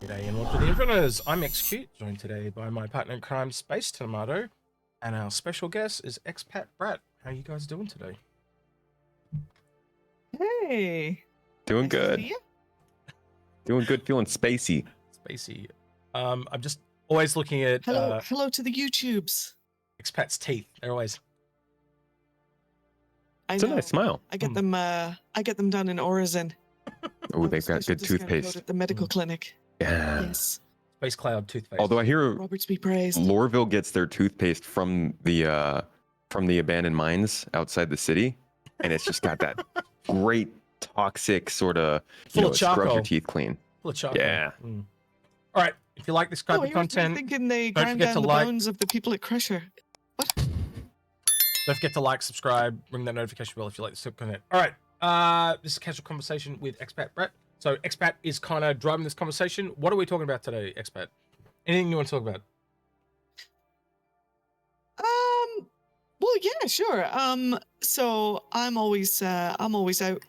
G'day and welcome to the Inforunners. I'm Execute, joined today by my partner in crime, Space Tomato, and our special guest is ExpatBrat. How are you guys doing today? Hey. Doing Nice to good. see you. Doing good, feeling spacey. Spacey. I'm just always looking at Hello to the YouTubes. Expat's teeth. They're always... It's a nice smile. I get them done in Orizon. Oh, they've got good toothpaste. At the medical clinic. Yeah. Yes. Space Cloud toothpaste. Although I hear Roberts be praised. Lorville gets their toothpaste from the abandoned mines outside the city, and it's just got that great toxic sort of scrubs your teeth clean. Full of charcoal. Yeah. Mm. All right. If you like this type of content, Thinking they don't grind forget down to the like. bones of the people at Crusher. What? Don't forget to like, subscribe, ring that notification bell if you like this content. All right. This is a casual conversation with ExpatBrat. So Expat is kind of driving this conversation. What are we talking about today, Expat? Anything you want to talk about? Well, yeah, sure. So I'm always out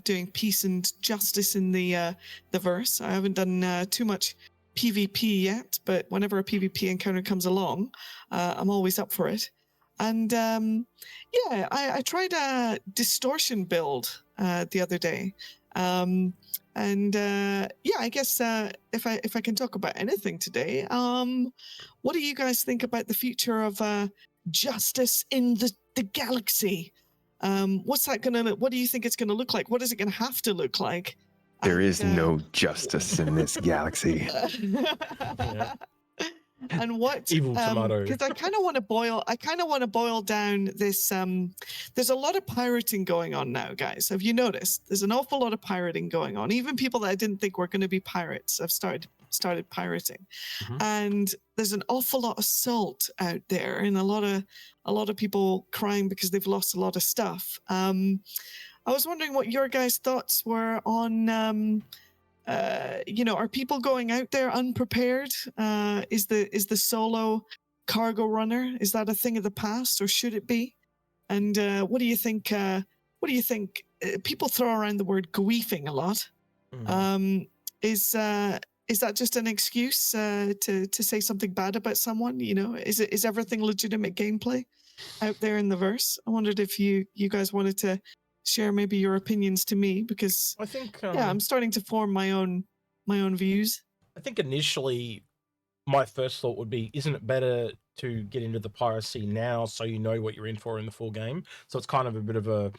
doing peace and justice in the verse. I haven't done too much PvP yet, but whenever a PvP encounter comes along, I'm always up for it. And yeah, I tried a distortion build the other day. Yeah, I guess if I can talk about anything today, what do you guys think about the future of justice in the galaxy? What do you think it's gonna look like? What is it gonna have to look like? There is no justice in this galaxy. Yeah. And what Evil tomato. because I kind of want to boil down this. There's a lot of pirating going on now, guys. Have you noticed? There's an awful lot of pirating going on. Even people that I didn't think were going to be pirates have started pirating. And there's an awful lot of salt out there, and a lot of people crying because they've lost a lot of stuff. I was wondering what your guys' thoughts were on are people going out there unprepared? Is the solo cargo runner, is that a thing of the past, or should it be? And what do you think? People throw around the word griefing a lot. Is that just an excuse to say something bad about someone? Is everything legitimate gameplay out there in the verse? I wondered if you guys wanted to share maybe your opinions to me, because I think I'm starting to form my own views. I think initially my first thought would be, isn't it better to get into the piracy now so you know what you're in for in the full game? So it's kind of a bit of a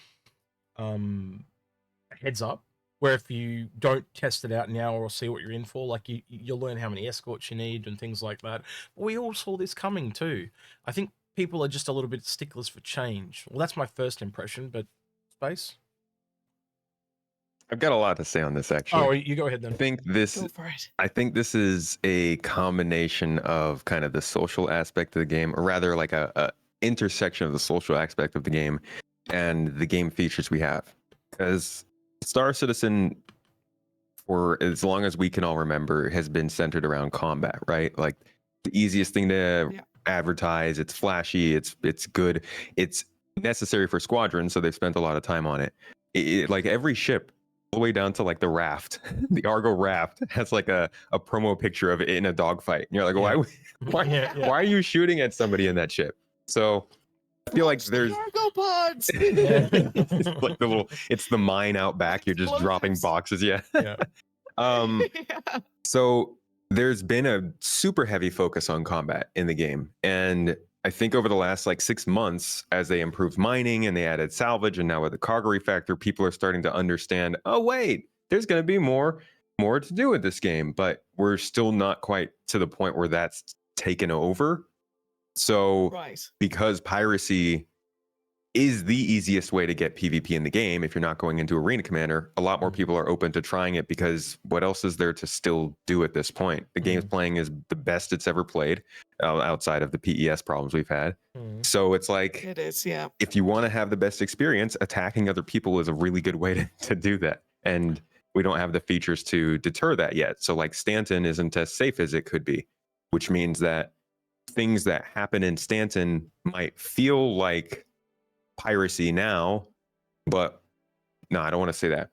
heads up, where if you don't test it out now or see what you're in for, like you'll learn how many escorts you need and things like that. But we all saw this coming too. I think people are just a little bit sticklers for change. Well, that's my first impression, but Space? I've got a lot to say on this, actually. Oh, you go ahead then. I think this is a combination of kind of the social aspect of the game, or rather like a intersection of the social aspect of the game and the game features we have. Because Star Citizen, for as long as we can all remember, has been centered around combat, right? Like the easiest thing to advertise. It's flashy. It's good. It's necessary for squadrons, so they've spent a lot of time on it. Like every ship, all the way down to like the raft, the Argo raft, has like a promo picture of it in a dogfight. And you're like, why are you shooting at somebody in that ship? So I feel like there's cargo pods. it's like it's the mine out back. You're just dropping boxes. Yeah. So there's been a super heavy focus on combat in the game, and I think over the last like 6 months, as they improved mining and they added salvage, and now with the cargo refactor, people are starting to understand, oh wait, there's going to be more to do with this game, but we're still not quite to the point where that's taken over. So because piracy is the easiest way to get PvP in the game, if you're not going into Arena Commander, a lot more people are open to trying it, because what else is there to still do at this point? The game's playing is the best it's ever played, outside of the PES problems we've had. So it's like, it is, yeah. If you want to have the best experience, attacking other people is a really good way to do that. And we don't have the features to deter that yet. So like Stanton isn't as safe as it could be, which means that things that happen in Stanton might feel like piracy now, but no, I don't want to say that.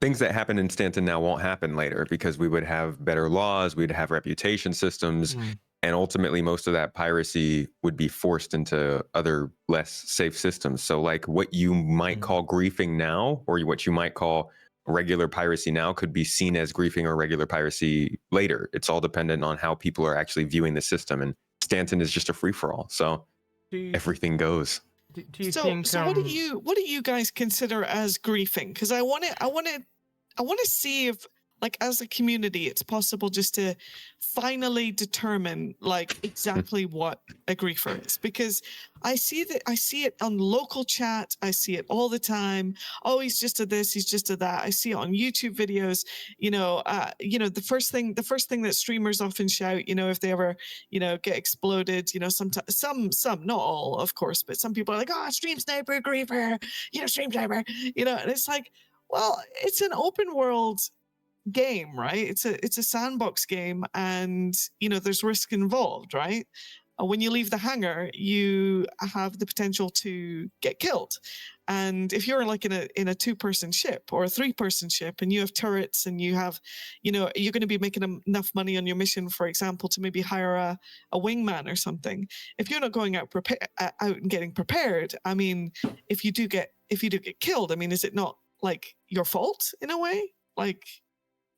things that happen in Stanton now won't happen later because we would have better laws, we'd have reputation systems, and ultimately most of that piracy would be forced into other less safe systems. So like what you might call griefing now, or what you might call regular piracy now, could be seen as griefing or regular piracy later. It's all dependent on how people are actually viewing the system, and Stanton is just a free-for-all, so everything goes. Do you So, think? so what do you guys consider as griefing? Because I want to see if, like, as a community, it's possible just to finally determine like exactly what a griefer is. Because I see it on local chat. I see it all the time. Oh, he's just a this, he's just a that. I see it on YouTube videos. The first thing that streamers often shout, if they ever, get exploded, some, not all, of course, but some people are like, oh, stream sniper, griefer, stream sniper, and it's like, well, it's an open world game, right? It's a sandbox game, and there's risk involved, right? When you leave the hangar, you have the potential to get killed, and if you're like in a two-person ship or a three-person ship, and you have turrets, and you have, you're going to be making enough money on your mission, for example, to maybe hire a wingman or something. If you're not going out and getting prepared, I mean, if you do get killed, I mean, is it not like your fault in a way? Like,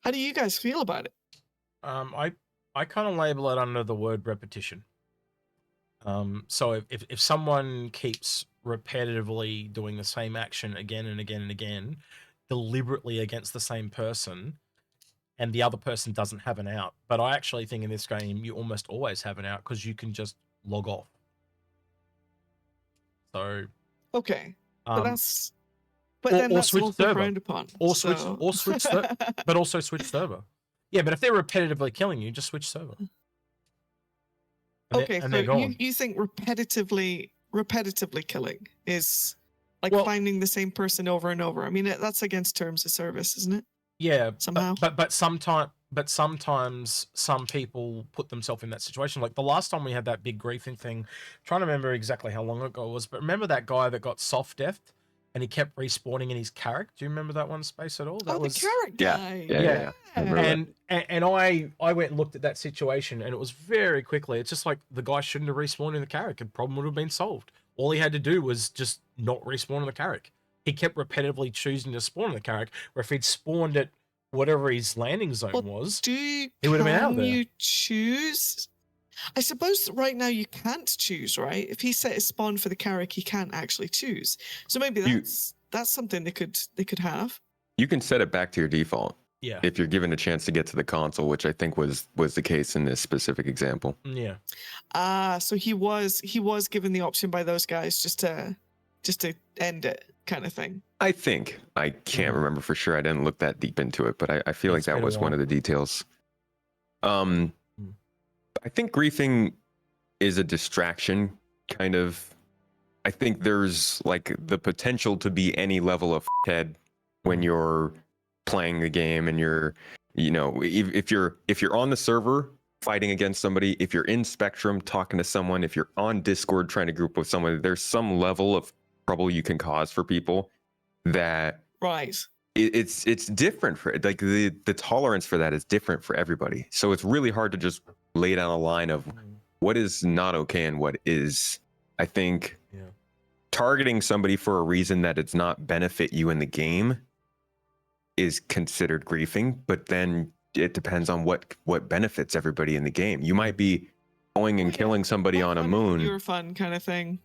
how do you guys feel about it? I kind of label it under the word repetition. So if someone keeps repetitively doing the same action again and again and again, deliberately against the same person, and the other person doesn't have an out, but I actually think in this game you almost always have an out because you can just log off. So okay, but that's. But then that's also frowned upon. Or switch but also switch server. Yeah, but if they're repetitively killing you, just switch server. So you think repetitively killing is like finding the same person over and over? I mean, that's against terms of service, isn't it? Yeah, somehow. But sometimes some people put themselves in that situation. Like the last time we had that big griefing thing, I'm trying to remember exactly how long ago it was, but remember that guy that got soft deathed? And he kept respawning in his carrick. Do you remember that one, Space, at all? That was the carrick guy. Yeah. And I went and looked at that situation, and it was very quickly. It's just like the guy shouldn't have respawned in the carrick. The problem would have been solved. All he had to do was just not respawn in the carrick. He kept repetitively choosing to spawn in the carrick, where if he'd spawned at whatever his landing zone was, he would have been out there. Can you choose? I suppose right now you can't choose, right? If he set his spawn for the carrick, he can't actually choose. So maybe that's something they could have. You can set it back to your default. Yeah. If you're given a chance to get to the console, which I think was the case in this specific example. Yeah. So he was given the option by those guys just to end it, kind of thing. I think. I can't remember for sure. I didn't look that deep into it, but I feel like that was one of the details. I think griefing is a distraction, kind of. I think there's like the potential to be any level of head when you're playing the game, and you're, if you're on the server fighting against somebody, if you're in Spectrum talking to someone, if you're on Discord trying to group with someone, there's some level of trouble you can cause for people that it's different for, like, the tolerance for that is different for everybody. So it's really hard to just lay down a line of what is not okay and what is. I think targeting somebody for a reason that does not benefit you in the game is considered griefing, but then it depends on what benefits everybody in the game. You might be going and killing somebody on a moon. Pure fun kind of thing.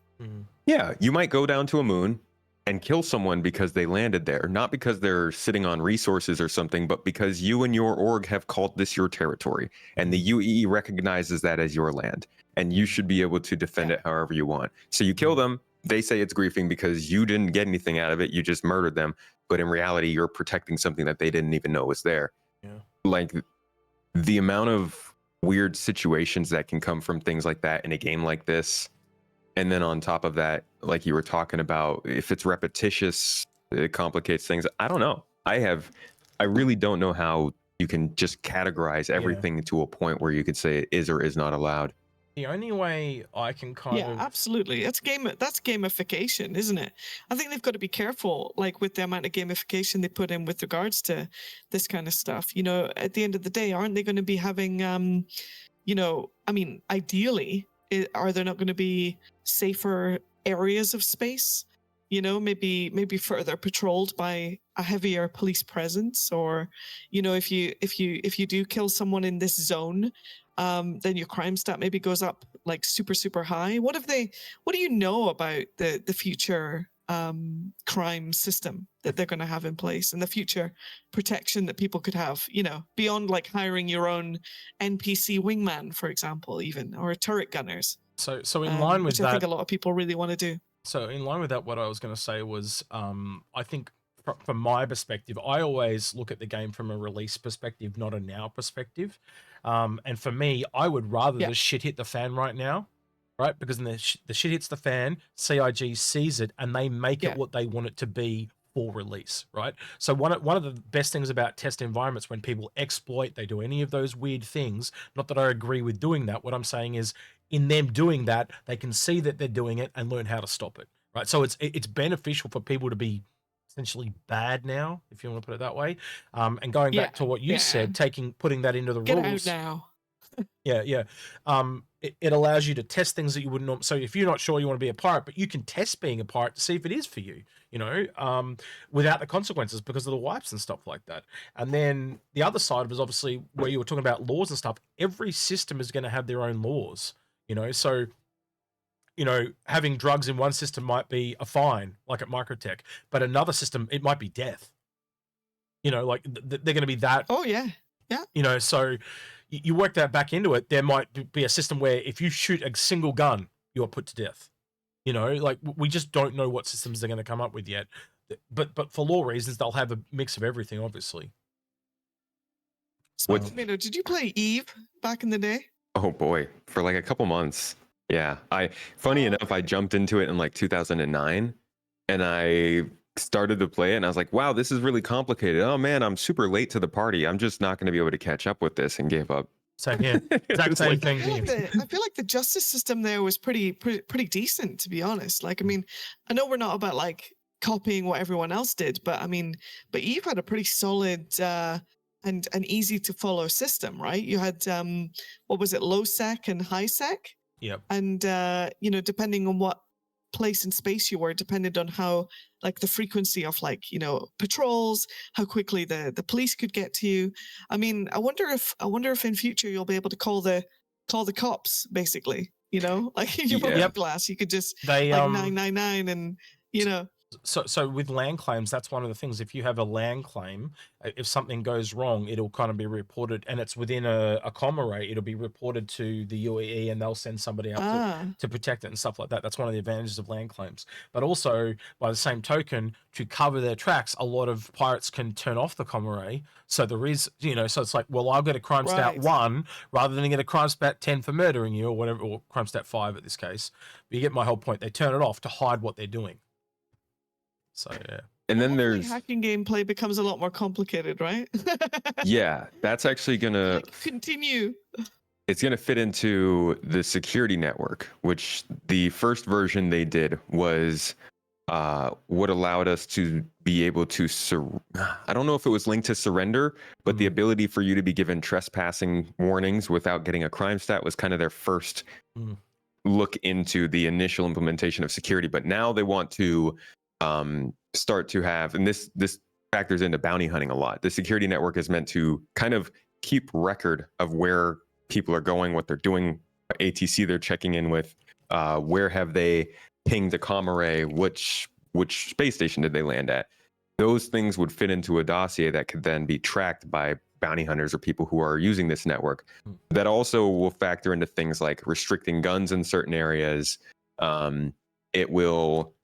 Yeah, you might go down to a moon and kill someone because they landed there, not because they're sitting on resources or something, but because you and your org have called this your territory, and the UEE recognizes that as your land, and you should be able to defend it however you want. So you kill them, they say it's griefing because you didn't get anything out of it, you just murdered them, but in reality, you're protecting something that they didn't even know was there. Yeah. Like, the amount of weird situations that can come from things like that in a game like this. And then on top of that, like you were talking about, if it's repetitious, it complicates things. I don't know. I really don't know how you can just categorize everything to a point where you could say it is or is not allowed. The only way I can kind Yeah, of absolutely. That's gamification, isn't it? I think they've got to be careful, like with the amount of gamification they put in with regards to this kind of stuff. You know, at the end of the day, aren't they going to be having, you know, I mean, ideally, are there not going to be safer areas of space? You know, maybe further patrolled by a heavier police presence, or, you know, if you do kill someone in this zone, then your crime stat maybe goes up like super high. What do you know about the future crime system that they're going to have in place, and the future protection that people could have, you know, beyond like hiring your own NPC wingman, for example, even, or turret gunners, so in line with which I think that. a lot of people really want to do. So in line with that, what I was going to say was, I think from my perspective, I always look at the game from a release perspective, not a now perspective. And for me, I would rather Yeah. the shit hit the fan right now, right? Because when the shit hits the fan, CIG sees it and they make Yeah. it what they want it to be for release, right? So one of the best things about test environments, when people exploit, they do any of those weird things. Not that I agree with doing that. What I'm saying is, in them doing that, they can see that they're doing it and learn how to stop it, right? So it's beneficial for people to be essentially bad now, if you want to put it that way. And going back to what you said, putting that into the Get rules. out now. Yeah. It allows you to test things that you wouldn't normally. So if you're not sure you want to be a pirate, but you can test being a pirate to see if it is for you, you know, without the consequences because of the wipes and stuff like that. And then the other side was obviously where you were talking about laws and stuff. Every system is going to have their own laws, you know. So, you know, having drugs in one system might be a fine, like at Microtech, but another system, it might be death. You know, like they're going to be that. Oh yeah. You know, so you work that back into it. There might be a system where if you shoot a single gun, you're put to death. You know, like we just don't know what systems they're going to come up with yet. But for law reasons, they'll have a mix of everything, obviously. So, did you play Eve back in the day? Oh boy, for like a couple months. Yeah. Funny enough, I jumped into it in like 2009 and I started to play it and I was like, wow, this is really complicated. Oh man, I'm super late to the party. I'm just not going to be able to catch up with this, and gave up. Same here. Exact same thing. I feel like the justice system there was pretty decent, to be honest. Like, I mean, I know we're not about like copying what everyone else did, but I mean, but Eve had a pretty solid and an easy to follow system, right? You had what was it, low sec and high sec? Yep. And you know, depending on what place and space you were, depended on how like the frequency of like, you know, patrols, how quickly the police could get to you. I mean, I wonder if in future you'll be able to call the cops, basically, you know, like if you broke up glass, you could just like 999 and, you know. So with land claims, that's one of the things. If you have a land claim, if something goes wrong, it'll kind of be reported, and it's within a comm array, it'll be reported to the UEE, and they'll send somebody out to protect it and stuff like that. That's one of the advantages of land claims. But also, by the same token, to cover their tracks, a lot of pirates can turn off the comm array. So there is, you know, so it's like, well, I'll get a crime stat 1 rather than get a crime stat 10 for murdering you or whatever, or crime stat 5 at this case. But you get my whole point. They turn it off to hide what they're doing. So yeah. And then there's hacking gameplay becomes a lot more complicated, right? Yeah, that's actually gonna continue. It's gonna fit into the security network, which the first version they did was what allowed us to be able to I don't know if it was linked to surrender, but the ability for you to be given trespassing warnings without getting a crime stat was kind of their first look into the initial implementation of security. But now they want to start to have, and this factors into bounty hunting a lot. The security network is meant to kind of keep record of where people are going, what they're doing, ATC they're checking in with, where have they pinged a comm array, which space station did they land at. Those things would fit into a dossier that could then be tracked by bounty hunters or people who are using this network. That also will factor into things like restricting guns in certain areas. It will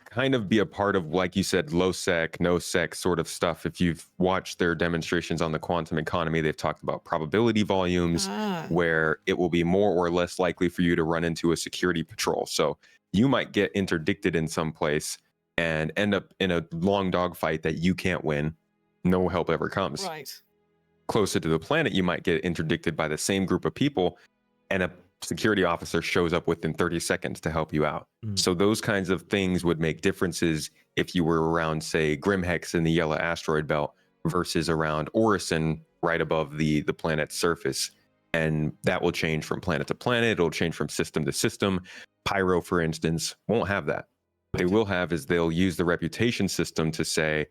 kind of be a part of, like you said, low sec, no sec sort of stuff. If you've watched their demonstrations on the quantum economy, they've talked about probability volumes where it will be more or less likely for you to run into a security patrol. So you might get interdicted in some place and end up in a long dogfight that you can't win. No help ever comes. Right. Closer to the planet, you might get interdicted by the same group of people, and a security officer shows up within 30 seconds to help you out. So those kinds of things would make differences if you were around, say, Grimhex in the yellow asteroid belt versus around Orison right above the planet's surface. And that will change from planet to planet. It'll change from system to system. Pyro, for instance, won't have that. What they will have is they'll use the reputation system to say,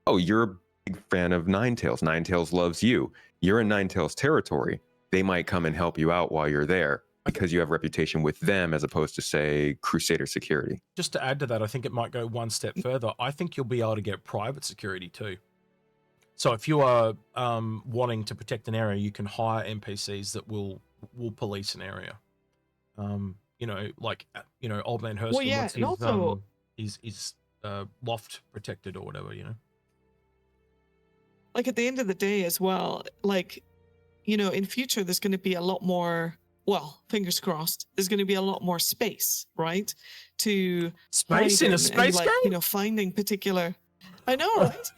oh, you're a big fan of Ninetales. Ninetales loves you. You're in Ninetales territory. They might come and help you out while you're there because you have reputation with them as opposed to, say, Crusader security. Just to add to that, I think it might go one step further. I think you'll be able to get private security too. So if you are wanting to protect an area, you can hire NPCs that will police an area. You know, like Old Man Hurston wants and also his loft protected or whatever. You know, like at the end of the day as well, like, you know, in future there's going to be a lot more. Well, fingers crossed. There's going to be a lot more space, right? To space in a space game, you know, finding particular. I know, right?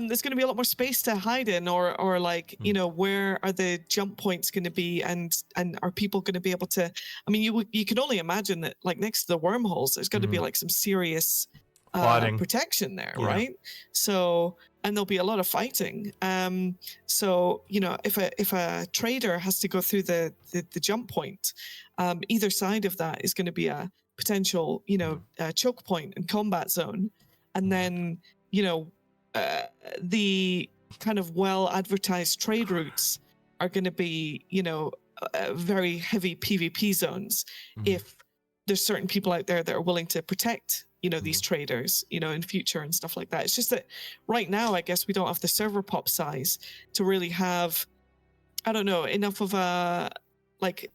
There's going to be a lot more space to hide in, or like, you know, where are the jump points going to be, and are people going to be able to? I mean, you can only imagine that, like, next to the wormholes, there's going to be like some serious protection there, right? So, and there'll be a lot of fighting. So, you know, if a trader has to go through the jump point, either side of that is going to be a potential, you know, choke point and combat zone, and then, you know. The kind of well-advertised trade routes are going to be, you know, very heavy PvP zones. If there's certain people out there that are willing to protect, you know, these traders, you know, in future and stuff like that. It's just that right now, I guess we don't have the server pop size to really have, I don't know, enough of a, like,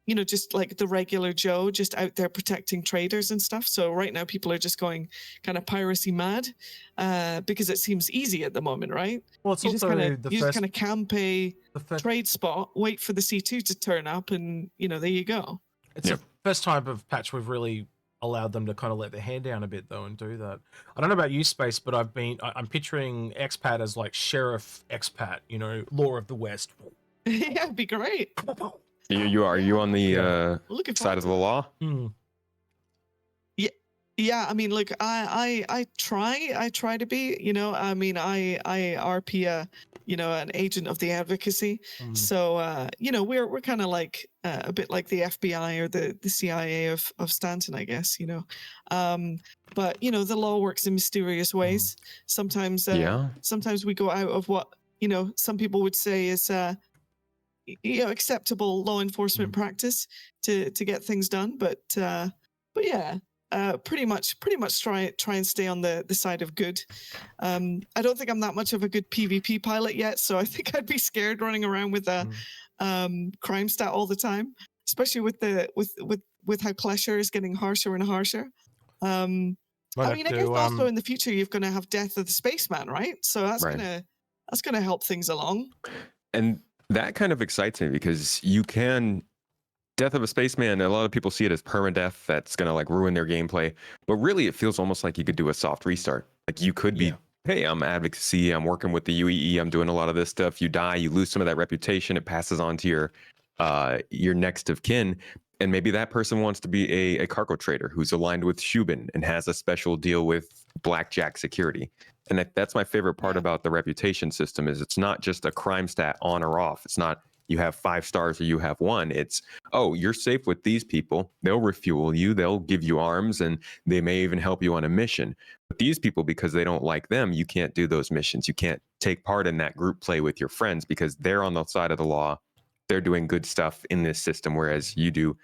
you know, just like the regular Joe just out there protecting traders and stuff. So right now people are just going kind of piracy mad because it seems easy at the moment, right? Well, it's you also just kind of camp a trade spot, wait for the C2 to turn up, and, you know, there you go. It's the first time of patch we've really allowed them to kind of let their hand down a bit though and do that. I don't know about you, Space, but I'm picturing expat as like Sheriff Expat, you know, Law of the West. Yeah, it'd be great. Are you on the side of the law? Yeah. I mean, look, I try to be, you know, I mean, I RP you know, an agent of the advocacy. So, you know, we're kind of like a bit like the FBI or the CIA of Stanton, I guess, you know. But, you know, the law works in mysterious ways. Sometimes we go out of what, you know, some people would say is you know, acceptable law enforcement practice to get things done, but yeah, pretty much try and stay on the side of good. I don't think I'm that much of a good PvP pilot yet, so I think I'd be scared running around with a crime stat all the time, especially with how Klesher is getting harsher and harsher. I mean, I guess also in the future you're going to have Death of the Spaceman, right? So that's gonna help things along. And that kind of excites me because you can Death of a Spaceman, a lot of people see it as permadeath that's going to like ruin their gameplay, but really it feels almost like you could do a soft restart. Like you could be, hey, I'm advocacy, I'm working with the UEE, I'm doing a lot of this stuff. You die, you lose some of that reputation, it passes on to your next of kin, and maybe that person wants to be a cargo trader who's aligned with Shubin and has a special deal with Blackjack Security. And that's my favorite part about the reputation system is it's not just a crime stat on or off. It's not you have 5 stars or you have 1. It's, oh, you're safe with these people. They'll refuel you. They'll give you arms and they may even help you on a mission. But these people, because they don't like them, you can't do those missions. You can't take part in that group play with your friends because they're on the side of the law. They're doing good stuff in this system, whereas you do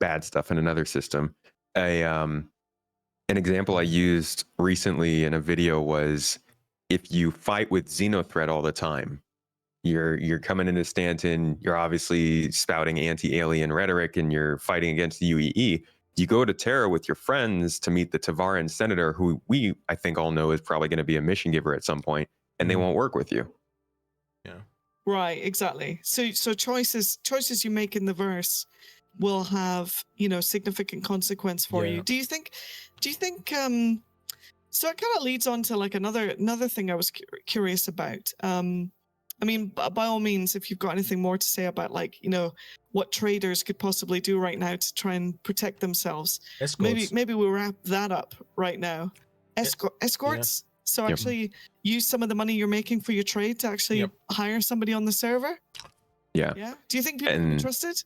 bad stuff in another system. An example I used recently in a video was if you fight with Xenothreat all the time, you're coming into Stanton, you're obviously spouting anti-alien rhetoric and you're fighting against the UEE. You go to Terra with your friends to meet the Tavaran senator, who I think all know is probably going to be a mission giver at some point, and they won't work with you. Yeah. Right, exactly. So choices you make in the verse will have, you know, significant consequence for you. Do you think so it kind of leads on to like another thing I was curious about. I mean, by all means, if you've got anything more to say about, like, you know, what traders could possibly do right now to try and protect themselves, Escorts. maybe we'll wrap that up right now. Escorts. So Yep. actually use some of the money you're making for your trade to actually hire somebody on the server. Yeah. Yeah. Do you think people can be trusted?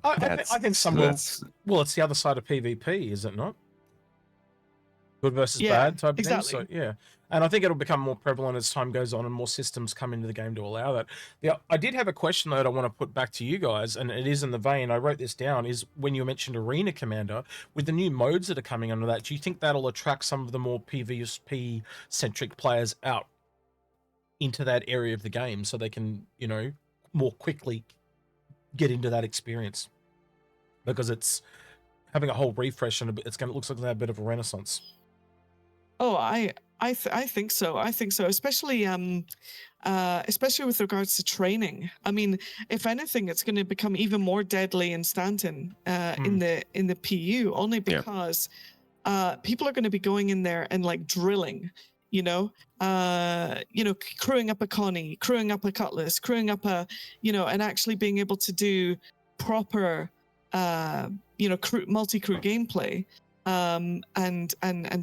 I think some will. Well, it's the other side of PvP, is it not? Good versus bad type of thing. So yeah, and I think it'll become more prevalent as time goes on and more systems come into the game to allow that. Yeah, I did have a question though that I want to put back to you guys, and it is in the vein. I wrote this down. Is when you mentioned Arena Commander with the new modes that are coming under that. Do you think that'll attract some of the more PvP centric players out into that area of the game so they can, you know, more quickly get into that experience? Because it's having a whole refresh and it's going to looks like a bit of a renaissance. Oh, I think so. I think so, especially with regards to training. I mean, if anything, it's going to become even more deadly in Stanton in the PU, only because people are going to be going in there and like drilling, crewing up a Connie, crewing up a Cutlass, crewing up a, and actually being able to do proper, multi-crew gameplay and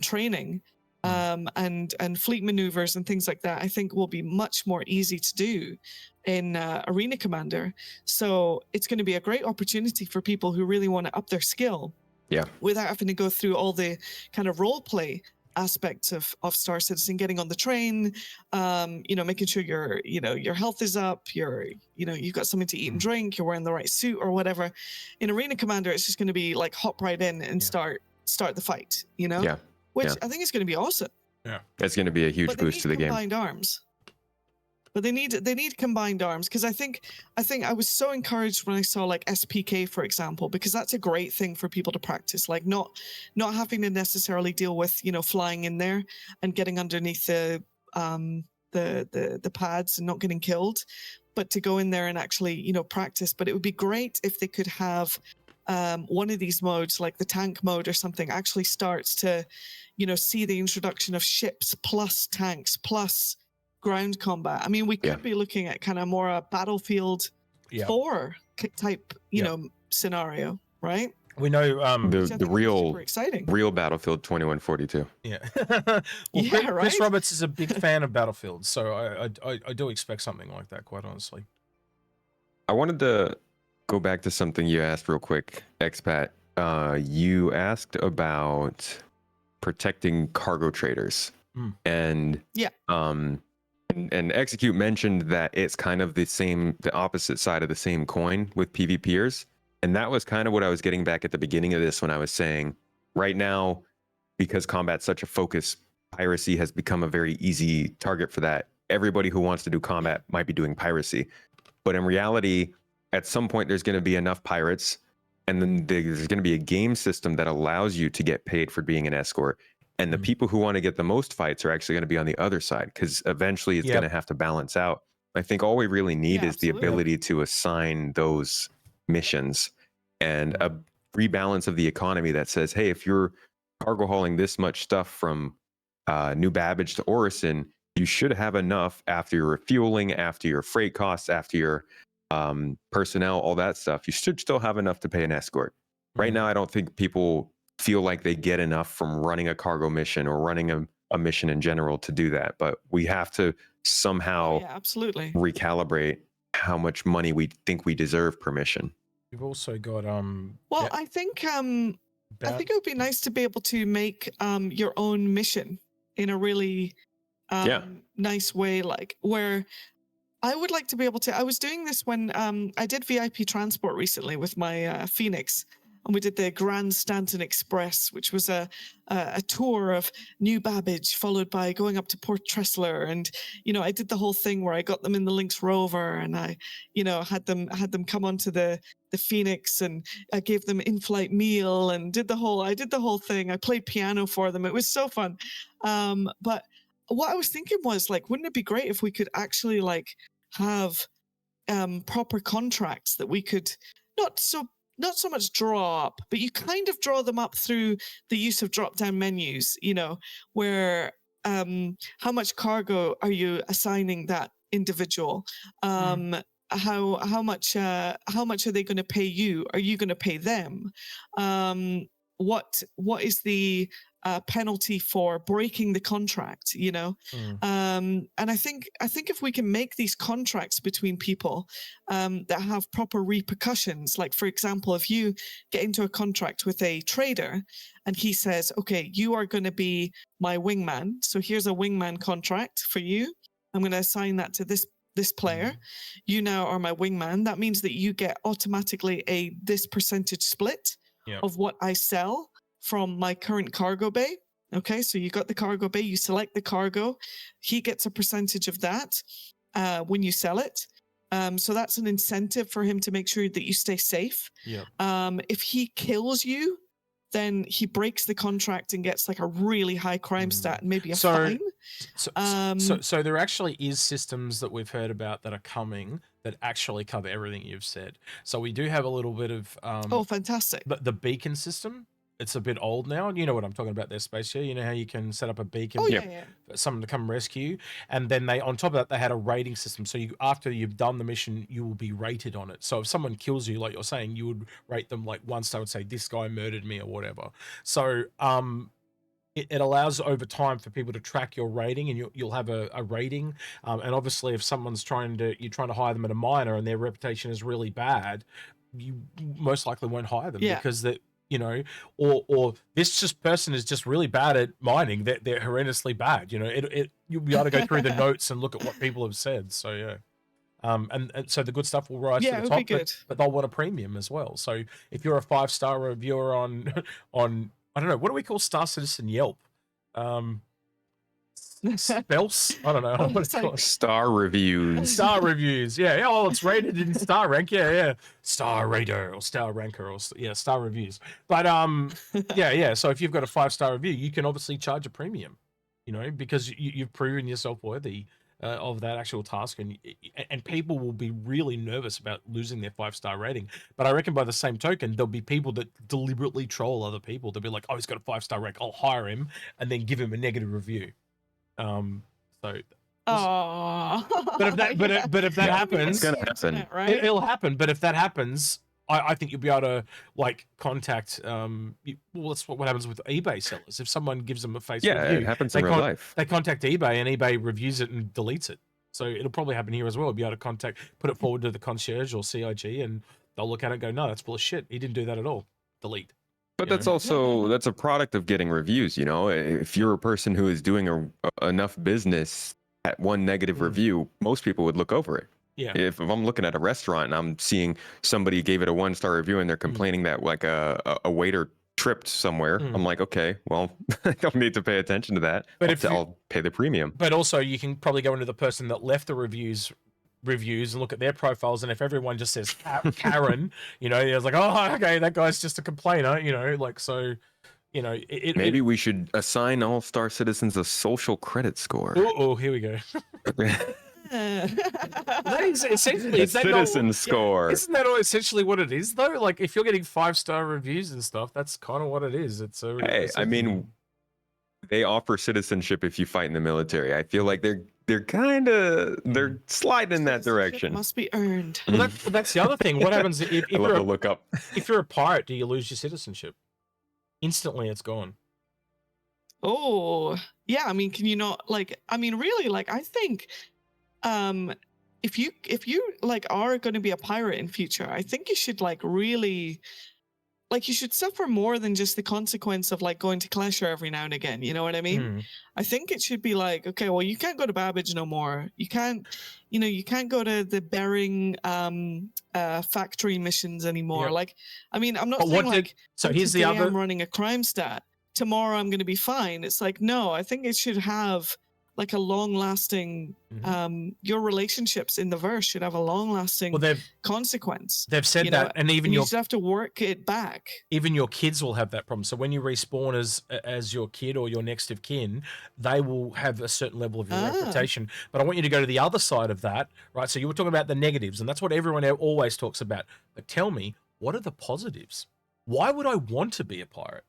training. And fleet maneuvers and things like that, I think will be much more easy to do in Arena Commander. So it's going to be a great opportunity for people who really want to up their skill, without having to go through all the kind of role play aspects of Star Citizen, getting on the train, making sure your health is up, you've got something to eat and drink, you're wearing the right suit or whatever. In Arena Commander, it's just going to be like hop right in and start the fight, Which I think is going to be awesome. Yeah, it's going to be a huge boost to the game. Combined arms, but they need combined arms, because I think I was so encouraged when I saw like SPK, for example, because that's a great thing for people to practice, like not having to necessarily deal with flying in there and getting underneath the pads and not getting killed, but to go in there and actually practice. But it would be great if they could have one of these modes, like the tank mode or something, actually starts to see the introduction of ships plus tanks plus ground combat. I mean, we could be looking at kind of more a Battlefield 4 type scenario, right? We know the real Battlefield 2142. Yeah. Right? Chris Roberts is a big fan of Battlefield, so I do expect something like that, quite honestly. I wanted to go back to something you asked real quick, Expat. You asked about protecting cargo traders, and and Execute mentioned that it's kind of the opposite side of the same coin with PvPers, and that was kind of what I was getting back at the beginning of this when I was saying, right now, because combat's such a focus, piracy has become a very easy target for that. Everybody who wants to do combat might be doing piracy, but in reality, at some point, there's going to be enough pirates, and then there's going to be a game system that allows you to get paid for being an escort. And the people who want to get the most fights are actually going to be on the other side, because eventually it's going to have to balance out. I think all we really need is the ability to assign those missions and a rebalance of the economy that says, hey, if you're cargo hauling this much stuff from New Babbage to Orison, you should have enough after your refueling, after your freight costs, after your personnel, all that stuff. You should still have enough to pay an escort. Right now, I don't think people feel like they get enough from running a cargo mission or running a mission in general to do that. But we have to somehow recalibrate how much money we think we deserve per mission. You've also got well, I think it would be nice to be able to make your own mission in a really nice way, like where I would like to be able to. I was doing this when I did VIP transport recently with my Phoenix, and we did the Grand Stanton Express, which was a tour of New Babbage, followed by going up to Port Tressler, and I did the whole thing where I got them in the Lynx Rover, and I had them come onto the Phoenix, and I gave them in-flight meal, and I did the whole thing. I played piano for them. It was so fun. But what I was thinking was, like, wouldn't it be great if we could actually like have proper contracts that we could not so much draw up, but you kind of draw them up through the use of drop-down menus, where how much cargo are you assigning that individual? How much are they going to pay you? Are you going to pay them? What is the penalty for breaking the contract? You know, and I think if we can make these contracts between people that have proper repercussions, like for example, if you get into a contract with a trader and he says, okay, you are going to be my wingman, so here's a wingman contract for you. I'm going to assign that to this player. You now are my wingman. That means that you get automatically this percentage split of what I sell from my current cargo bay. Okay, so you got the cargo bay, you select the cargo, he gets a percentage of that when you sell it. So that's an incentive for him to make sure that you stay safe. If he kills you, then he breaks the contract and gets like a really high crime stat and maybe a fine. So there actually is systems that we've heard about that are coming that actually cover everything you've said. So we do have a little bit of oh, fantastic. The beacon system. It's a bit old now. You know what I'm talking about there, Space here. You know how you can set up a beacon for someone to come rescue. And then on top of that, they had a rating system. So after you've done the mission, you will be rated on it. So if someone kills you, like you're saying, you would rate them like 1 star, would say, this guy murdered me or whatever. So it allows over time for people to track your rating, and you'll have a rating. And obviously if someone's you're trying to hire them at a miner and their reputation is really bad, you most likely won't hire them because that, you know, or this person is just really bad at mining. They're horrendously bad. You know, you'll be able to go through the notes and look at what people have said. So yeah. And so the good stuff will rise to the top, but they'll want a premium as well. So if you're a 5-star reviewer on I don't know, what do we call Star Citizen Yelp? Spels? I don't know. What it's called. Star reviews. Star reviews. Yeah. Oh, it's rated in star rank. Yeah. Star rater or star ranker or star reviews. But yeah. So if you've got a 5-star review, you can obviously charge a premium, you know, because you've proven yourself worthy of that actual task, and people will be really nervous about losing their 5-star rating. But I reckon by the same token, there'll be people that deliberately troll other people. They'll be like, oh, he's got a 5-star rank, I'll hire him, and then give him a negative review. But if that happens, it's gonna happen, right? It'll happen. But if that happens, I think you'll be able to like contact. Well, that's what happens with eBay sellers. If someone gives them a face review, it happens in real life. They contact eBay, and eBay reviews it and deletes it. So it'll probably happen here as well. You'll be able to put it forward to the concierge or CIG, and they'll look at it and go, "No, that's full of shit. He didn't do that at all. Delete." But that's a product of getting reviews. You know, if you're a person who is doing enough business at one negative review, most people would look over it. Yeah. If I'm looking at a restaurant and I'm seeing somebody gave it a 1-star review and they're complaining that like a waiter tripped somewhere, I'm like, okay, well, I don't need to pay attention to that. But I'll pay the premium. But also, you can probably go into the person that left the reviews and look at their profiles, and if everyone just says Karen, you know, it's like, oh, okay, that guy's just a complainer, you know, like, so, you know, maybe we should assign all Star Citizens a social credit score. Oh, here we go. That is essentially a citizen score. Isn't that essentially what it is though? Like if you're getting 5-star reviews and stuff, that's kind of what it is. It's I mean, they offer citizenship if you fight in the military. I feel like they're kind of sliding in that direction. Must be earned. Well, that's the other thing. What happens if you're look up? If you're a pirate, do you lose your citizenship? Instantly, it's gone. Oh, yeah. I mean, can you not like? I mean, really, like I think. If you like are going to be a pirate in future, I think you should like really, like you should suffer more than just the consequence of like going to Clasher every now and again. You know what I mean? I think it should be like, okay, well, you can't go to Babbage no more. You can't go to the Bering factory missions anymore. Yep. Like, I mean, I'm not saying so here's the other. I'm running a crime stat. Tomorrow I'm going to be fine. It's like, no, I think it should have like a long-lasting, your relationships in the verse should have a long-lasting consequence. They've said that, and even you just have to work it back. Even your kids will have that problem. So when you respawn as your kid or your next of kin, they will have a certain level of your reputation. But I want you to go to the other side of that, right? So you were talking about the negatives, and that's what everyone always talks about. But tell me, what are the positives? Why would I want to be a pirate?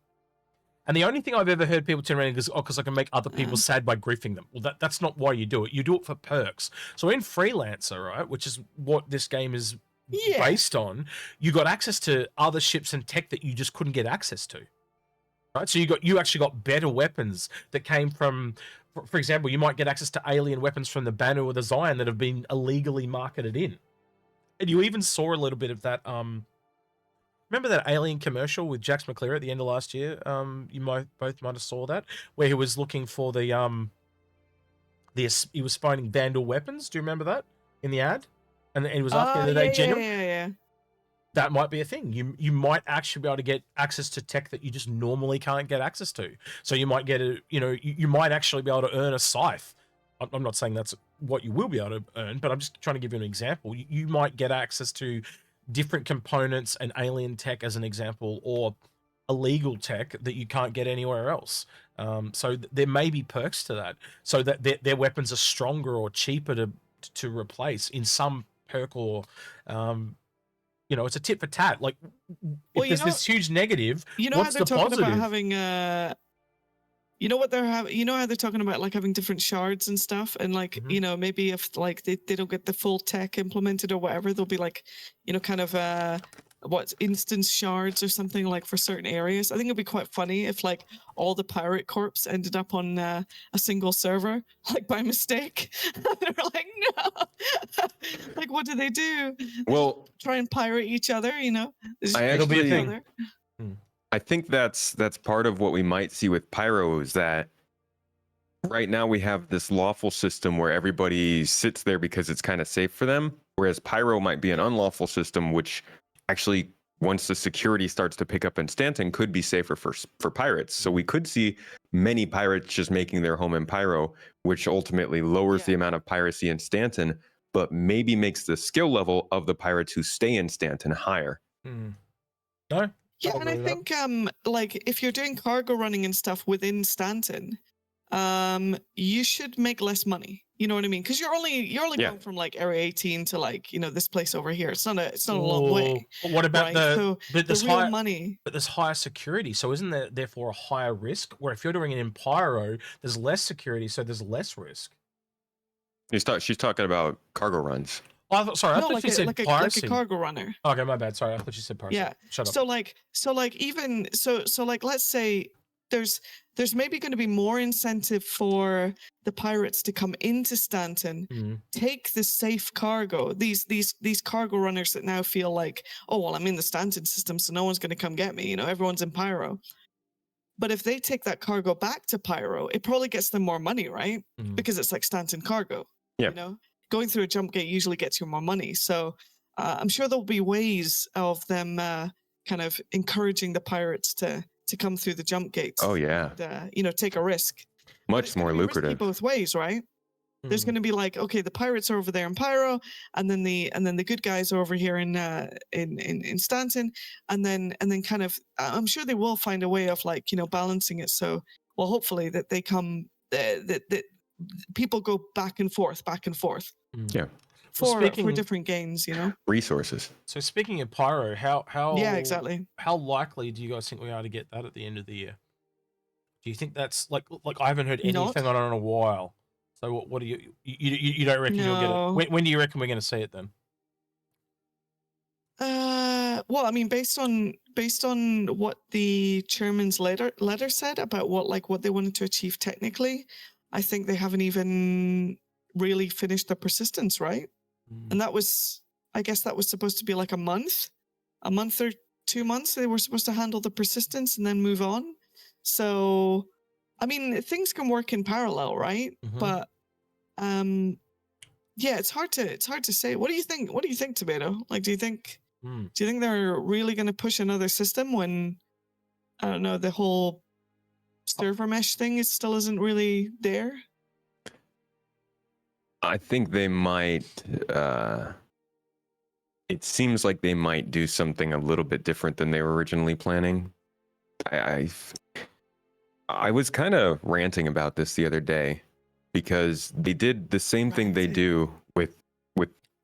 And the only thing I've ever heard people turn around and go, oh, because I can make other people sad by griefing them. Well, that's not why you do it. You do it for perks. So in Freelancer, right, which is what this game is based on, you got access to other ships and tech that you just couldn't get access to. Right? So you actually got better weapons that came from, for example, you might get access to alien weapons from the Banu or the Zion that have been illegally marketed in. And you even saw a little bit of that. Remember that Alien commercial with Jax McClure at the end of last year? You both might have saw that, where he was looking for he was finding Vandal weapons. Do you remember that in the ad? And he was asking, are they genuine? Yeah. That might be a thing. You might actually be able to get access to tech that you just normally can't get access to. So you might get you might actually be able to earn a scythe. I'm not saying that's what you will be able to earn, but I'm just trying to give you an example. You might get access to different components and alien tech as an example, or illegal tech that you can't get anywhere else. So there may be perks to that, so that their weapons are stronger or cheaper to replace in some perk, or it's a tit for tat. Like, if there's this huge negative, what's the positive? About having you know what they're having? You know how they're talking about like having different shards and stuff, and like maybe if like they don't get the full tech implemented or whatever, they'll be like kind of instance shards or something like for certain areas. I think it'd be quite funny if like all the pirate corps ended up on a single server, like by mistake. They're like, no, like what do they do? Well, try and pirate each other, It'll be a thing. I think that's part of what we might see with Pyro, is that right now we have this lawful system where everybody sits there because it's kind of safe for them, whereas Pyro might be an unlawful system, which actually, once the security starts to pick up in Stanton, could be safer for pirates. So we could see many pirates just making their home in Pyro, which ultimately lowers the amount of piracy in Stanton, but maybe makes the skill level of the pirates who stay in Stanton higher. No? Yeah, and I think like if you're doing cargo running and stuff within Stanton, you should make less money. You know what I mean? Because you're only going from like Area 18 to like this place over here. It's not a long way. But what about the real money? But there's higher security, so isn't there therefore a higher risk? Where if you're doing it in Pyro, there's less security, so there's less risk. She's talking about cargo runs. Oh, I thought you said piracy. Like a cargo runner. Okay, my bad. Sorry, I thought you said piracy. Yeah. Shut up. So let's say there's maybe going to be more incentive for the pirates to come into Stanton, take the safe cargo. These cargo runners that now feel like, oh well, I'm in the Stanton system, so no one's going to come get me. Everyone's in Pyro. But if they take that cargo back to Pyro, it probably gets them more money, right? Because it's like Stanton cargo. Yeah. Going through a jump gate usually gets you more money. So I'm sure there'll be ways of them kind of encouraging the pirates to come through the jump gates. Oh yeah. And, take a risk. Much more lucrative. Both ways, right? There's going to be like, okay, the pirates are over there in Pyro, and then the good guys are over here in Stanton, and then kind of I'm sure they will find a way of like balancing it. So hopefully that they come that people go back and forth. Yeah. For different gains, Resources. So speaking of Pyro, how exactly. How likely do you guys think we are to get that at the end of the year? Do you think that's like I haven't heard anything on it in a while. So what do you don't reckon you'll get it? When do you reckon we're going to see it then? Well, I mean, based on what the chairman's letter said about what they wanted to achieve technically, I think they haven't even really finished the persistence, right? And I guess that was supposed to be like a month or 2 months. They were supposed to handle the persistence and then move on. So, I mean, things can work in parallel, right? But, it's hard to say. What do you think? What do you think, Tomato? Like, do you think they're really going to push another system when, I don't know, the whole server mesh thing still isn't really there? I think they might. It seems like they might do something a little bit different than they were originally planning. I was kind of ranting about this the other day because they did the same thing they do with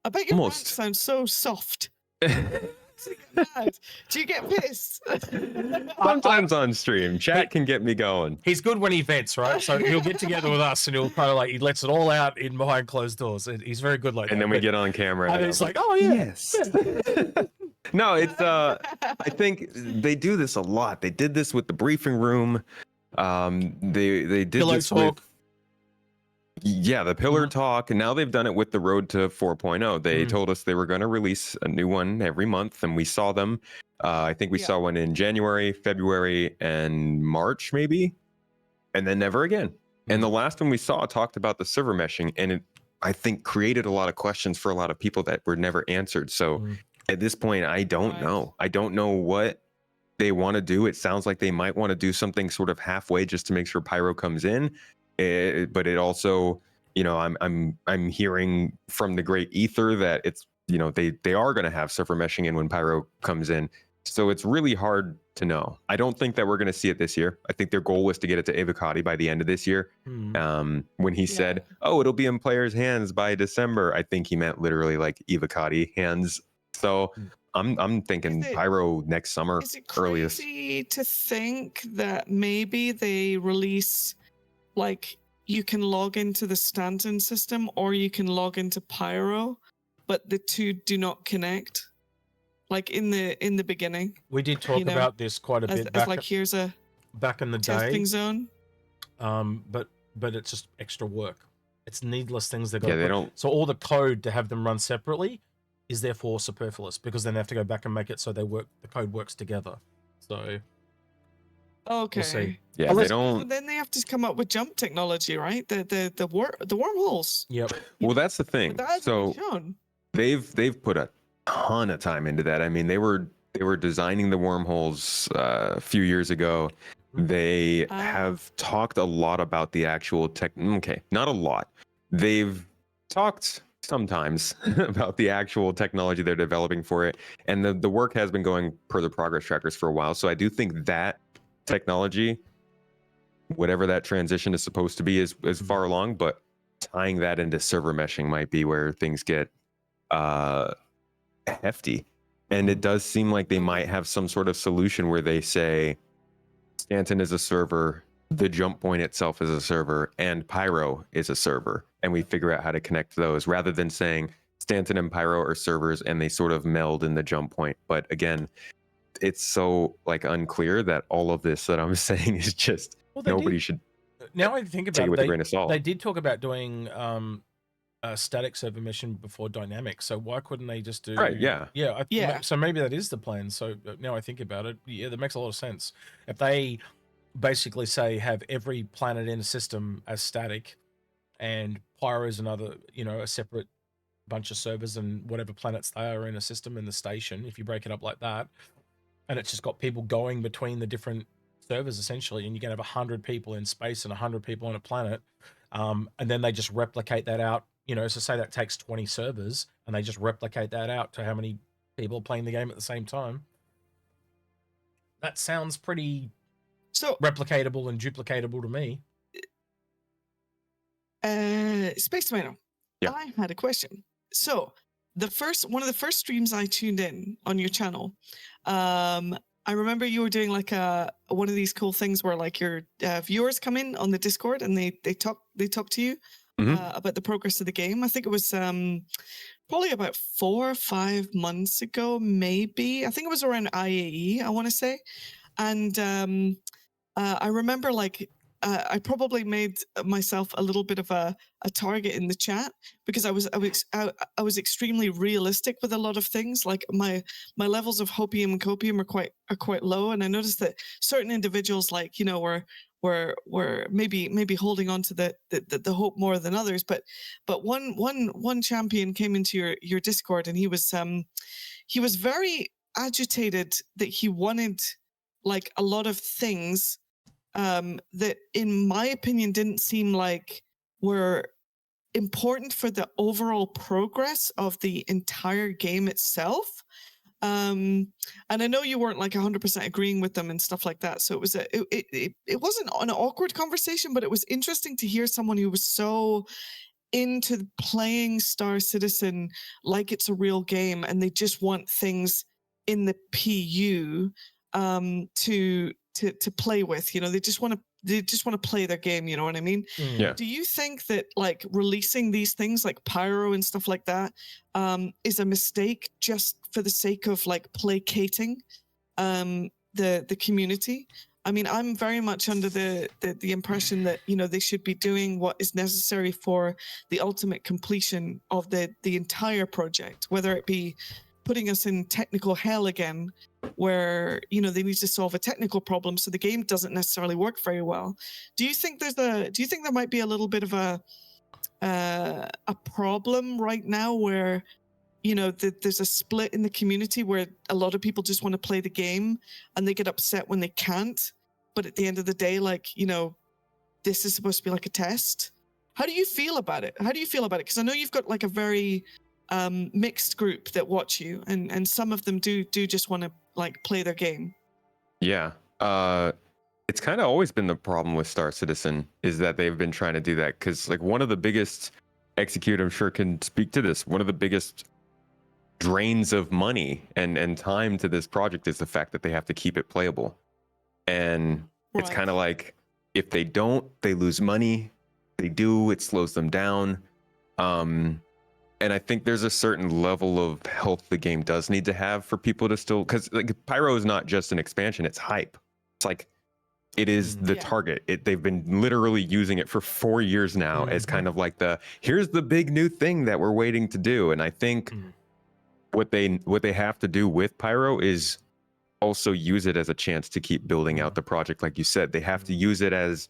I bet your rant sounds so soft. mad? Do you get pissed? Sometimes on stream, chat can get me going. He's good when he vents, right? So he'll get together with us and he'll kind of like, he lets it all out in behind closed doors. He's very good like that. And then we get on camera. And it's like, oh yeah. Yes. No, it's I think they do this a lot. They did this with the briefing room. They did Pillow this talk. with the pillar talk, and now they've done it with the road to 4.0. They told us they were going to release a new one every month, and we saw them. I think we saw one in January, February, and March, maybe, and then never again. And the last one we saw talked about the server meshing, and it, I think, created a lot of questions for a lot of people that were never answered. So at this point, I don't know. I don't know what they want to do. It sounds like they might want to do something sort of halfway just to make sure Pyro comes in. But it also, you know, I'm hearing from the great ether that it's, you know, they are going to have server meshing in when Pyro comes in. So it's really hard to know. I don't think that we're going to see it this year. I think their goal was to get it to Avocati by the end of this year. When he said, oh, it'll be in players' hands by December, I think he meant literally like Avocati hands. So I'm thinking Pyro next summer, is it earliest. crazy to think that maybe they release, like, you can log into the Stanton system or you can log into Pyro, but the two do not connect? Like in the beginning, we did talk about this quite a bit back, like, here's a back in the testing day. zone. But it's just extra work. It's needless things they got. Yeah, they don't. So all the code to have them run separately is therefore superfluous because then they have to go back and make it so they work. The code works together. So Okay. we'll see. Yeah, they don't. But then they have to come up with jump technology, right? The wormholes. Yep. Well, that's the thing. But that hasn't So been shown. they've put a ton of time into that. I mean, they were designing the wormholes a few years ago. They have talked a lot about the actual tech. Okay, not a lot. They've talked sometimes about the actual technology they're developing for it, and the work has been going per the progress trackers for a while. So I do think that technology, whatever that transition is supposed to be, is far along. But tying that into server meshing might be where things get hefty. And it does seem like they might have some sort of solution where they say Stanton is a server, the jump point itself is a server, and Pyro is a server, and we figure out how to connect those rather than saying Stanton and Pyro are servers and they sort of meld in the jump point. But again, it's so like unclear that all of this that I'm saying is just nobody should. Now I think about take it with it, a grain of salt. they did talk about doing a static server mission before dynamic. So why couldn't they just do? Right. Yeah. Yeah. So maybe that is the plan. So now I think about it, yeah, that makes a lot of sense. If they basically say have every planet in a system as static, and Pyro is another, you know, a separate bunch of servers, and whatever planets they are in a system in the station, if you break it up like that, and it's just got people going between the different servers essentially, and you can have 100 people in space and 100 people on a planet, and then they just replicate that out, you know, so say that takes 20 servers and they just replicate that out to how many people playing the game at the same time. That sounds pretty replicatable and duplicatable to me. Space Tomato, I had a question. So one of the first streams I tuned in on your channel, I remember you were doing like one of these cool things where like your viewers come in on the Discord and they talk to you about the progress of the game. I think it was probably about 4 or 5 months ago, maybe. I think it was around IAE, I want to say. And I remember like I probably made myself a little bit of a target in the chat because I was extremely realistic with a lot of things. Like my levels of hopium and copium are quite low, and I noticed that certain individuals, like, you know, were maybe holding on to the hope more than others. But one champion came into your Discord, and he was very agitated that he wanted like a lot of things that, in my opinion, didn't seem like were important for the overall progress of the entire game itself. And I know you weren't like 100% agreeing with them and stuff like that. So it wasn't an awkward conversation, but it was interesting to hear someone who was so into playing Star Citizen like it's a real game, and they just want things in the PU to play with. You know, they just want to play their game. You know what I mean? Yeah. Do you think that like releasing these things like Pyro and stuff like that is a mistake just for the sake of like placating the community? I mean, I'm very much under the impression that, you know, they should be doing what is necessary for the ultimate completion of the entire project, whether it be putting us in technical hell again, where, you know, they need to solve a technical problem so the game doesn't necessarily work very well. Do you think there might be a little bit of a problem right now where, you know, there's a split in the community where a lot of people just want to play the game and they get upset when they can't, but at the end of the day, like, you know, this is supposed to be like a test. How do you feel about it? Because I know you've got like a very mixed group that watch you, and some of them do just want to like play their game. Yeah. It's kind of always been the problem with Star Citizen is that they've been trying to do that, because like one of the biggest, Execute I'm sure can speak to this, one of the biggest drains of money and time to this project is the fact that they have to keep it playable. And it's kind of like, if they don't, they lose money. They do, it slows them down. And I think there's a certain level of health the game does need to have for people to still, because like Pyro is not just an expansion, it's hype. It's like, it is the target. They've been literally using it for 4 years now as kind of like here's the big new thing that we're waiting to do. And I think what they have to do with Pyro is also use it as a chance to keep building out the project. Like you said, they have to use it as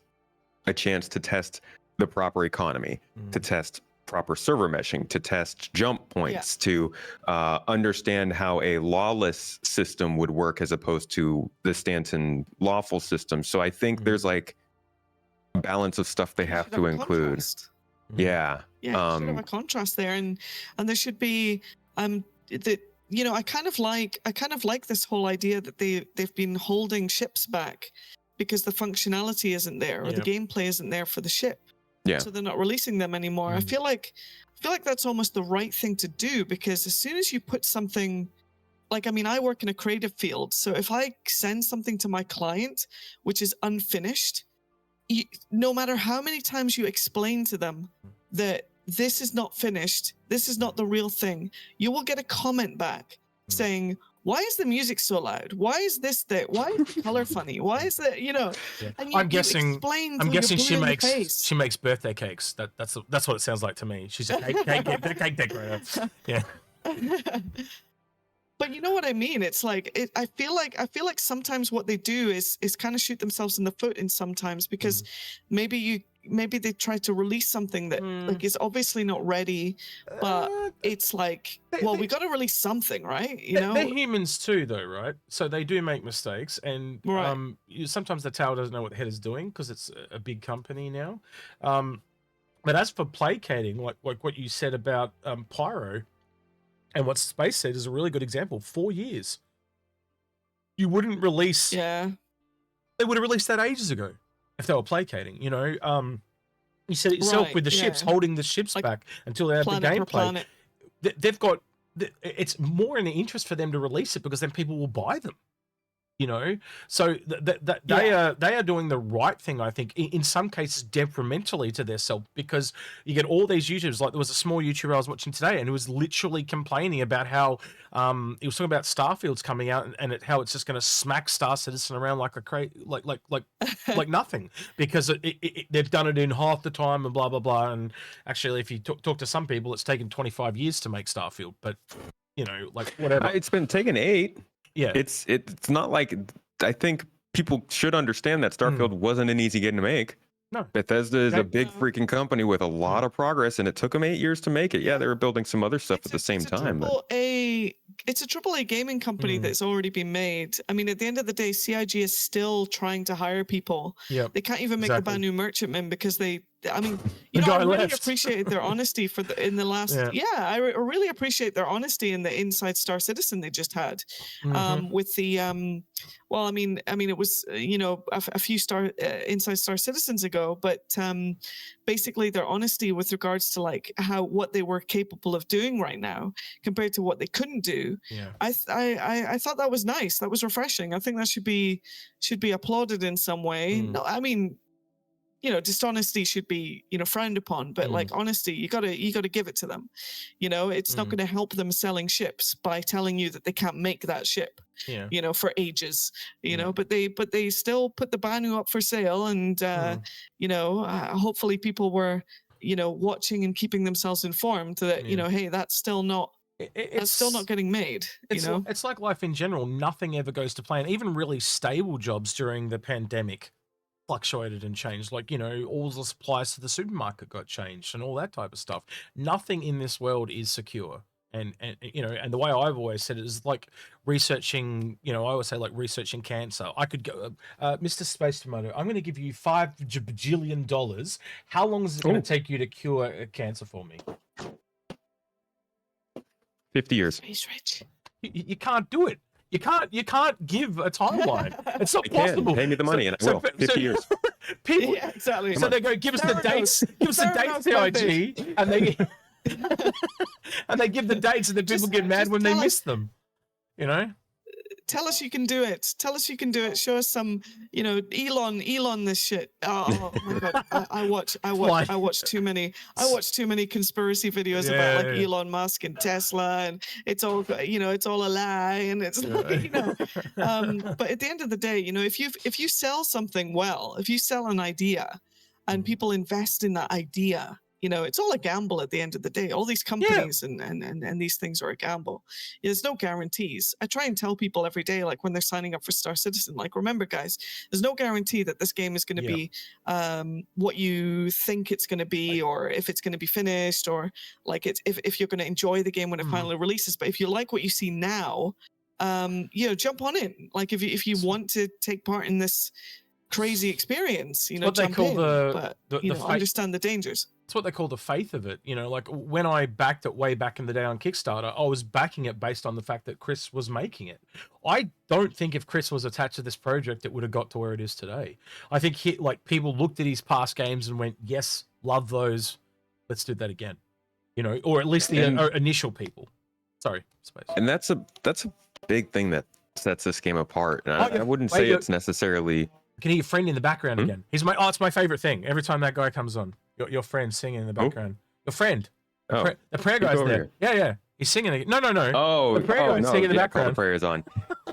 a chance to test the proper economy, to test proper server meshing, to test jump points, to understand how a lawless system would work as opposed to the Stanton lawful system. So I think there's like a balance of stuff they have to include. Yeah. Yeah, should have a contrast there, and there should be that, you know, I kind of like this whole idea that they've been holding ships back because the functionality isn't there, or the gameplay isn't there for the ship. Yeah. So they're not releasing them anymore. I feel like that's almost the right thing to do, because as soon as you put something, like, I mean, I work in a creative field, so if I send something to my client which is unfinished, no matter how many times you explain to them that this is not finished, this is not the real thing, you will get a comment back saying, why is the music so loud? Why is this there? Why is the color funny? Why is that, you know? And I'm guessing she makes birthday cakes. That's what it sounds like to me. She's a cake decorator. Yeah. But you know what I mean? It's like I feel like sometimes what they do is kind of shoot themselves in the foot in sometimes, because maybe they try to release something that like is obviously not ready, but it's like, we got to release something, right? You know, they're humans too, though, right? So they do make mistakes, and sometimes the tail doesn't know what the head is doing because it's a big company now. But as for placating, like what you said about Pyro, and what Space said is a really good example. 4 years. You wouldn't release. Yeah. They would have released that ages ago if they were placating. You know, you said it yourself with the ships, holding the ships like back until they have the gameplay. They've got. It's more in the interest for them to release it, because then people will buy them. You know, so they are doing the right thing, I think, in some cases detrimentally to their self, because you get all these YouTubers. Like, there was a small YouTuber I was watching today, and who was literally complaining about how he was talking about Starfield's coming out, and how it's just going to smack Star Citizen around like like nothing, because they've done it in half the time and blah blah blah. And actually, if you talk to some people, it's taken 25 years to make Starfield, but you know, like whatever. It's been taking 8. Yeah, it's not like, I think people should understand that Starfield wasn't an easy game to make. No, Bethesda is a big freaking company with a lot of progress, and it took them 8 years to make it. Yeah, they were building some other stuff at the same time. It's a AAA gaming company that's already been made. I mean, at the end of the day, CIG is still trying to hire people. Yeah, they can't even make a brand new merchantman because they I mean, The I guy really left. appreciated their honesty in the last. Yeah. I really appreciate their honesty in the Inside Star Citizen they just had, with the well, I mean, it was a few Inside Star Citizens ago, but basically their honesty with regards to like what they were capable of doing right now compared to what they couldn't do. Yeah. I thought that was nice. That was refreshing. I think that should be applauded in some way. No, I mean, dishonesty should be, frowned upon, but like honesty, you gotta give it to them. It's not going to help them selling ships by telling you that they can't make that ship, for ages, but they still put the Banu up for sale, and hopefully people were, watching and keeping themselves informed that, hey, that's still not. It's still not getting made. It's like life in general. Nothing ever goes to plan. Even really stable jobs during the pandemic fluctuated and changed. Like, all the supplies to the supermarket got changed and all that type of stuff. Nothing in this world is secure. And the way I've always said it is like researching, I always say like researching cancer. I could go, Mr. Space Tomato, I'm going to give you $5 bajillion. How long is it going to take you to cure cancer for me? 50 years. He's rich. You can't do it. You can't give a timeline. It's not possible. Pay me the money and I will. 50 years. People, exactly. So they go, give us the dates. Give us the dates, TIG, and they and they give the dates, and then people get mad when they miss them. Tell us you can do it. Tell us you can do it. Show us some, Elon this shit. Oh my god, I watch too many conspiracy videos about like Elon Musk and Tesla, and it's all it's all a lie, and it's like, but at the end of the day, if you sell something well, if you sell an idea, and people invest in that idea, it's all a gamble at the end of the day. All these companies and these things are a gamble. There's no guarantees. I try and tell people every day, like when they're signing up for Star Citizen, like, remember guys, there's no guarantee that this game is going to be what you think it's going to be, or if it's going to be finished, or like if you're going to enjoy the game when it finally releases. But if you like what you see now, jump on it. Like if you want to take part in this crazy experience, jump in. But understand the dangers. It's what they call the faith of it. Like when I backed it way back in the day on Kickstarter, I was backing it based on the fact that Chris was making it. I don't think if Chris was attached to this project, it would have got to where it is today. I think people looked at his past games and went, yes, love those. Let's do that again. Or at least the initial people. Sorry, Space. And that's a big thing that sets this game apart. And I wouldn't say it's necessarily. I can hear your friend in the background again. It's my favorite thing. Every time that guy comes on, your friend singing in the background. Your friend. The prayer guy's there. Yeah. He's singing again. No. Oh, the prayer guy's singing in the background. The prayer is on.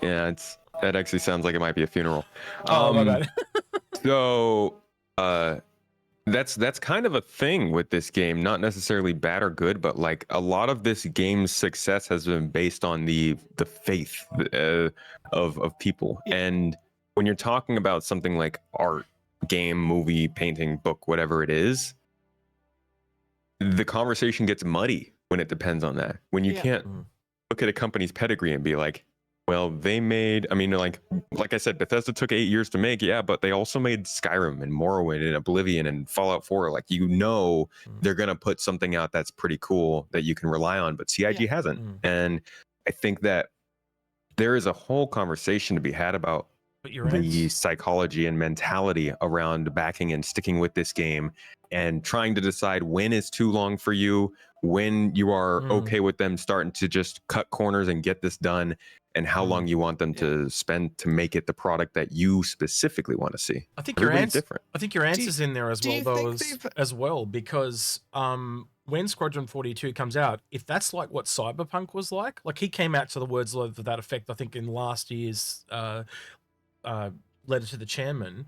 Yeah, that actually sounds like it might be a funeral. My bad. So, that's kind of a thing with this game. Not necessarily bad or good, but like a lot of this game's success has been based on the faith of people. And when you're talking about something like art, game, movie, painting, book, whatever it is, the conversation gets muddy when it depends on that. When you can't look at a company's pedigree and be like, well, they made, like I said, Bethesda took 8 years to make, but they also made Skyrim and Morrowind and Oblivion and Fallout 4. Like, they're going to put something out that's pretty cool that you can rely on, but CIG hasn't. And I think that there is a whole conversation to be had about the psychology and mentality around backing and sticking with this game and trying to decide when is too long for you, when you are okay with them starting to just cut corners and get this done, and how long you want them to spend to make it the product that you specifically want to see. I think your answer's in there as well, because when Squadron 42 comes out, if that's like what Cyberpunk was like he came out to the words of that effect, I think in last year's letter to the chairman,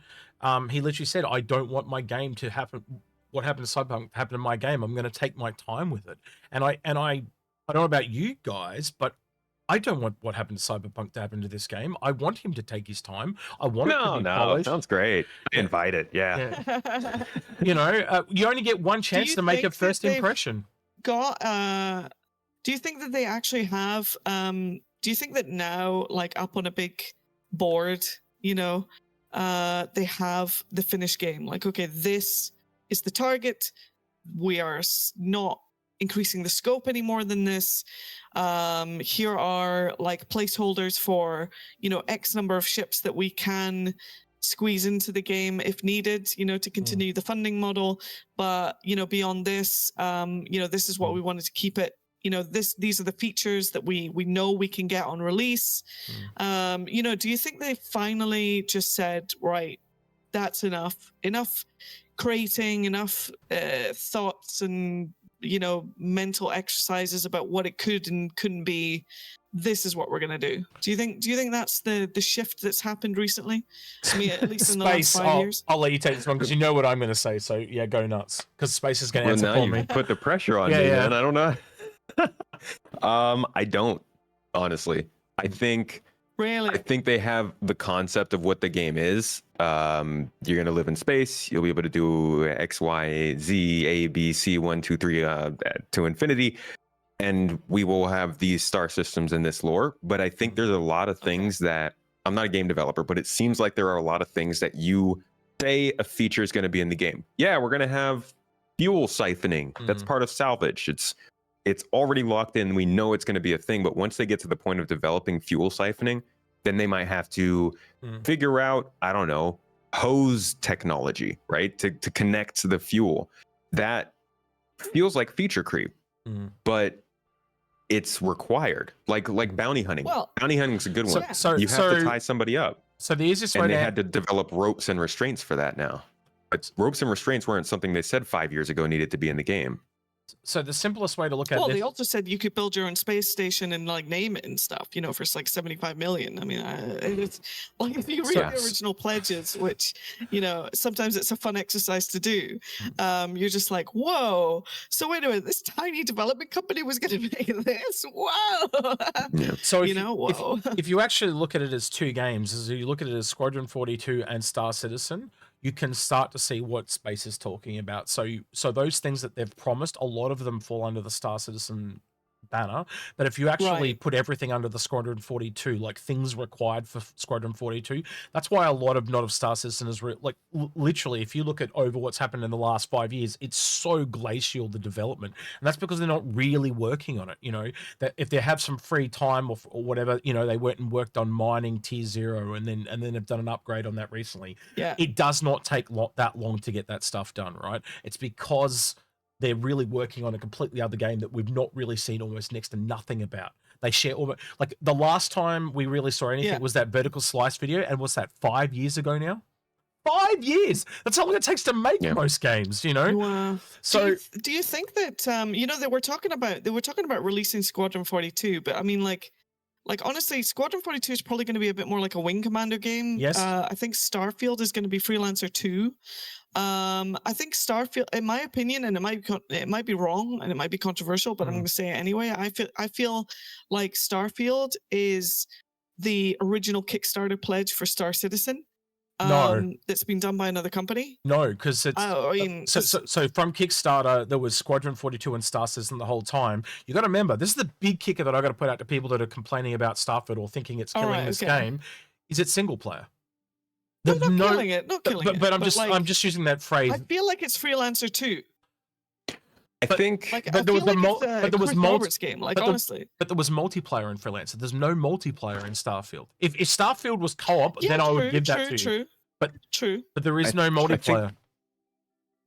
he literally said, I don't want my game to happen. What happened to Cyberpunk happened in my game. I'm going to take my time with it. And I don't know about you guys, but I don't want what happened to Cyberpunk to happen to this game. I want him to take his time. I want it to be polished. Sounds great. I invite it. Yeah. You only get one chance to make a first impression. Do you think that they actually have, do you think that now, like up on a big board, they have the finished game? Like, okay, this is the target. We are not increasing the scope any more than this. Here are like placeholders for, you know, X number of ships that we can squeeze into the game if needed, you know, to continue the funding model. But, you know, beyond this, you know, this is what we wanted to keep it. You know, these are the features that we know we can get on release. You know, do you think they finally just said, right, that's enough creating, enough thoughts and, you know, mental exercises about what it could and couldn't be? This is what we're going to do. Do you think that's the shift that's happened recently? I mean, at least in the last 5 years. I'll let you take this one because you know what I'm going to say. So yeah, go nuts, because Space is going to answer now for you me. put the pressure on me, man. I don't know. I don't, honestly. I think they have the concept of what the game is. You're going to live in space. You'll be able to do X, Y, Z, A, B, C, 1, 2, 3 to infinity. And we will have these star systems in this lore. But I think there's a lot of things that, I'm not a game developer, but it seems like there are a lot of things that you say a feature is going to be in the game. Yeah, we're going to have fuel siphoning. That's part of salvage. It's already locked in. We know it's going to be a thing. But once they get to the point of developing fuel siphoning, then they might have to figure out, I don't know, hose technology, right? To connect to the fuel. That feels like feature creep, but it's required. Like bounty hunting. Well, bounty hunting's a good one. So you have to tie somebody up. So the easiest way and they had to develop ropes and restraints for that now. But ropes and restraints weren't something they said 5 years ago needed to be in the game. So the simplest way to look at well, this... they also said you could build your own space station and like name it and stuff, you know, for like 75 million. I mean, it's like if you read the original pledges, which, you know, sometimes it's a fun exercise to do. You're just like, whoa. So wait a minute, this tiny development company was going to make this? Whoa. So if, if you actually look at it as two games, as you look at it as Squadron 42 and Star Citizen, you can start to see what Space is talking about. So those things that they've promised, a lot of them fall under the Star Citizen banner. But if you actually put everything under the Squadron 42, like things required for Squadron 42, that's why a lot of not of Star Citizen is like literally, if you look at over what's happened in the last 5 years, it's so glacial, the development. And that's because they're not really working on it. You know, that if they have some free time or whatever, you know, they went and worked on mining Tier 0 and then have done an upgrade on that recently. Yeah. It does not take that long to get that stuff done, right? It's because they're really working on a completely other game that we've not really seen almost next to nothing about. They share almost, like the last time we really saw anything was that vertical slice video, and what's that, 5 years ago now? 5 years. That's how long it takes to make most games, you know. Wow. So do you think that you know, they were talking about releasing Squadron 42, but I mean, like honestly, Squadron 42 is probably going to be a bit more like a Wing Commander game. Yes. I think Starfield is going to be Freelancer 2. I think Starfield, in my opinion, and it might be wrong and it might be controversial, but I'm going to say it anyway. I feel like Starfield is the original Kickstarter pledge for Star Citizen. No, that's been done by another company. No, because it's I mean, so from Kickstarter there was Squadron 42 and Star Citizen the whole time. You got to remember, this is the big kicker that I got to put out to people that are complaining about Starfield or thinking it's killing this game. Is it single player? Not killing it. But I'm just using that phrase. I feel like it's Freelancer 2. I think, but there was game. Like honestly, but there was multiplayer in Freelancer. There's no multiplayer in Starfield. If Starfield was co-op, then I would give that to you. But there is no multiplayer.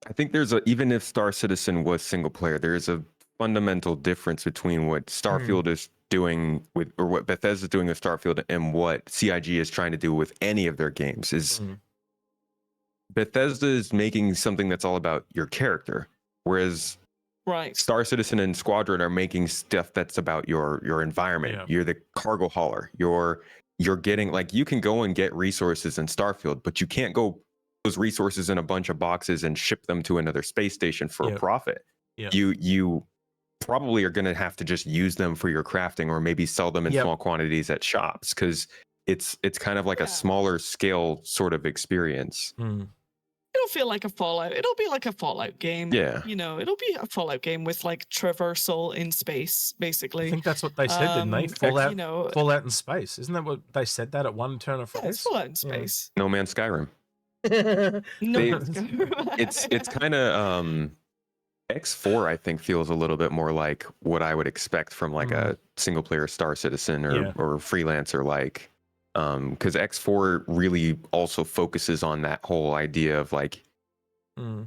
I think there's even if Star Citizen was single player, there is a fundamental difference between what Starfield is doing with, or what Bethesda is doing with Starfield, and what CIG is trying to do with any of their games. Is Bethesda is making something that's all about your character, whereas Star Citizen and Squadron are making stuff that's about your environment. You're the cargo hauler. You're getting, like, you can go and get resources in Starfield, but you can't go those resources in a bunch of boxes and ship them to another space station for a profit. You probably are going to have to just use them for your crafting, or maybe sell them in small quantities at shops, because it's kind of like a smaller scale sort of experience. It'll feel like a Fallout. It'll be like a Fallout game. Yeah. You know, it'll be a Fallout game with like traversal in space, basically. I think that's what they said, didn't they? Fallout in space. Isn't that what they said that at one turn of phrase? It's Fallout in space. No Man's Skyrim. No They- Man's Sky. It's kind of X4, I think, feels a little bit more like what I would expect from like a single player Star Citizen Yeah. or freelancer like. Because X4 really also focuses on that whole idea of like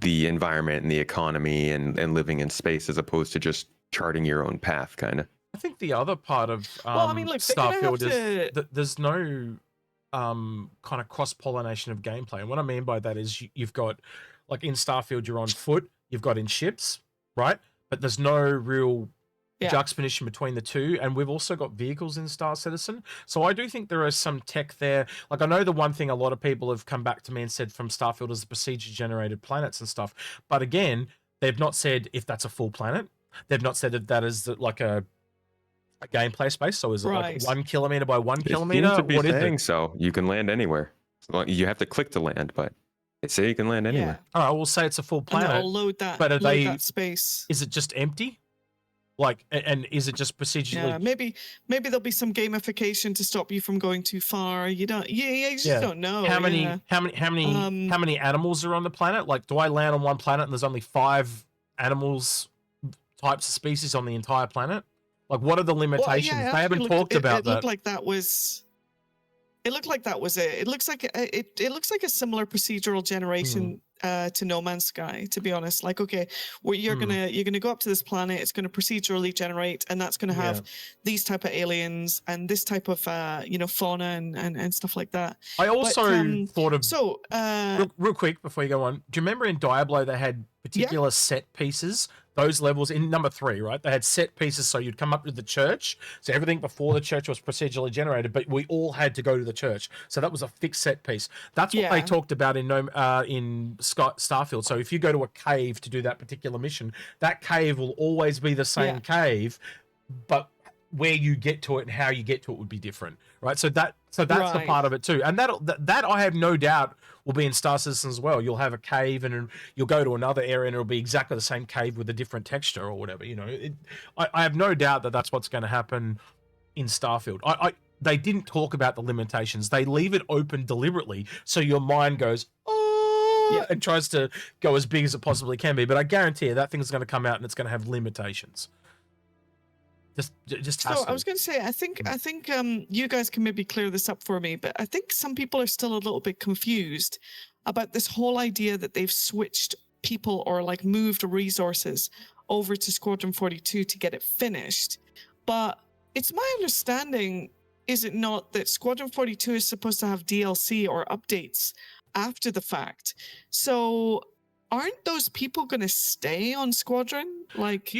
the environment and the economy and living in space as opposed to just charting your own path, kind of. I think the other part of Well, I mean, look, they're gonna have Starfield is to- that there's no kind of cross pollination of gameplay, and what I mean by that is you've got, like in Starfield, you're on foot, you've got in ships, right? But there's no real juxtaposition between the two, and we've also got vehicles in Star Citizen. So I do think there is some tech there. Like I know the one thing a lot of people have come back to me and said from Starfield is the procedure generated planets and stuff. But again, they've not said if that's a full planet. They've not said if that is like a gameplay space. So is it like 1 kilometer by 1 kilometer? Seems to be What is saying it? so. You can land anywhere. You have to click to land, but they say you can land anywhere. All right, we'll say it's a full And planet. that'll load that, but are load they? that space. Is it just empty? Like, and is it just procedurally? Yeah, maybe there'll be some gamification to stop you from going too far. You don't. You just don't know. How many animals are on the planet? Like, do I land on one planet and there's only 5 animals, types of species on the entire planet? Like, what are the limitations? Well, yeah, they haven't talked about that. It looked like that was. It looked like that was it. It looks like it looks like a similar procedural generation to No Man's Sky. To be honest, like where you're gonna go up to this planet, it's gonna procedurally generate, and that's gonna have these type of aliens and this type of fauna and stuff like that. I also thought of real quick before you go on. Do you remember in Diablo they had particular set pieces? Those levels in number 3, right? They had set pieces, so you'd come up to the church. So everything before the church was procedurally generated, but we all had to go to the church. So that was a fixed set piece. That's what they talked about in Starfield. So if you go to a cave to do that particular mission, that cave will always be the same cave, but where you get to it and how you get to it would be different, right? So that's the part of it too, and that I have no doubt will be in Star Citizen as well. You'll have a cave and you'll go to another area and it'll be exactly the same cave with a different texture or whatever. I have no doubt that that's what's going to happen in Starfield. They didn't talk about the limitations. They leave it open deliberately so your mind goes and tries to go as big as it possibly can be. But I guarantee you that thing's going to come out and it's going to have limitations. Just so I was going to say, I think you guys can maybe clear this up for me, but I think some people are still a little bit confused about this whole idea that they've switched people or like moved resources over to Squadron 42 to get it finished. But it's my understanding, is it not, that Squadron 42 is supposed to have DLC or updates after the fact? So aren't those people going to stay on Squadron? Like,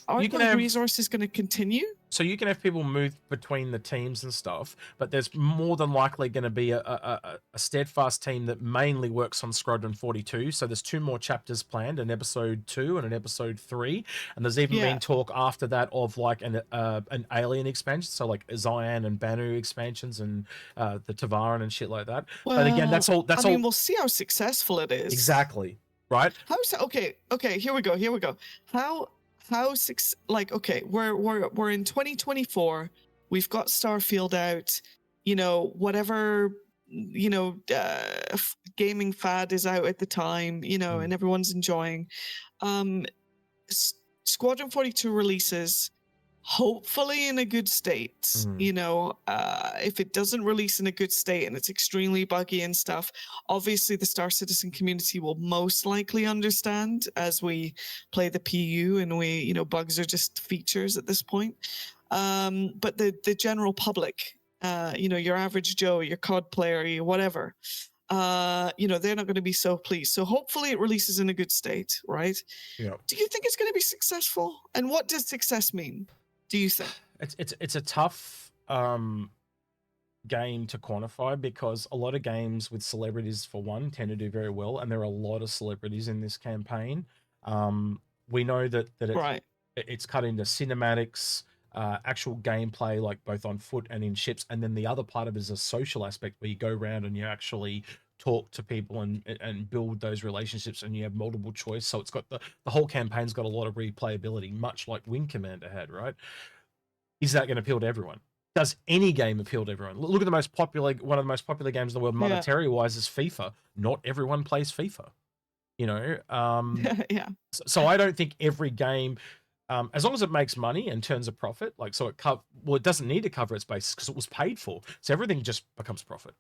aren't those resources going to continue? So you can have people move between the teams and stuff, but there's more than likely going to be a steadfast team that mainly works on Squadron 42. So there's 2 more chapters planned, an episode 2 and an episode 3, and there's even been talk after that of like an alien expansion, so like Zion and Banu expansions and the Tavaran and shit like that. Well, but again, that's all. I mean, we'll see how successful it is. Exactly. Right. Okay. Here we go. We're in 2024. We've got Starfield out. Whatever gaming fad is out at the time. And everyone's enjoying. Squadron 42 releases, hopefully in a good state. If it doesn't release in a good state and it's extremely buggy and stuff, obviously the Star Citizen community will most likely understand as we play the PU, and bugs are just features at this point. But the general public, your average Joe, your COD player, whatever, they're not going to be so pleased. So hopefully it releases in a good state, right? Yeah. Do you think it's going to be successful? And what does success mean, do you think? It's a tough game to quantify, because a lot of games with celebrities, for one, tend to do very well, and there are a lot of celebrities in this campaign. We know that it's cut into cinematics, actual gameplay, like both on foot and in ships, and then the other part of it is a social aspect where you go around and you actually talk to people and build those relationships, and you have multiple choice. So it's got the whole campaign's got a lot of replayability, much like Wing Commander had, right? Is that going to appeal to everyone? Does any game appeal to everyone? Look at the most popular, one of the most popular games in the world, Yeah. monetary wise, is FIFA. Not everyone plays FIFA. You know, Yeah. so I don't think every game, as long as it makes money and turns a profit, like so it doesn't need to cover its bases because it was paid for. So everything just becomes profit.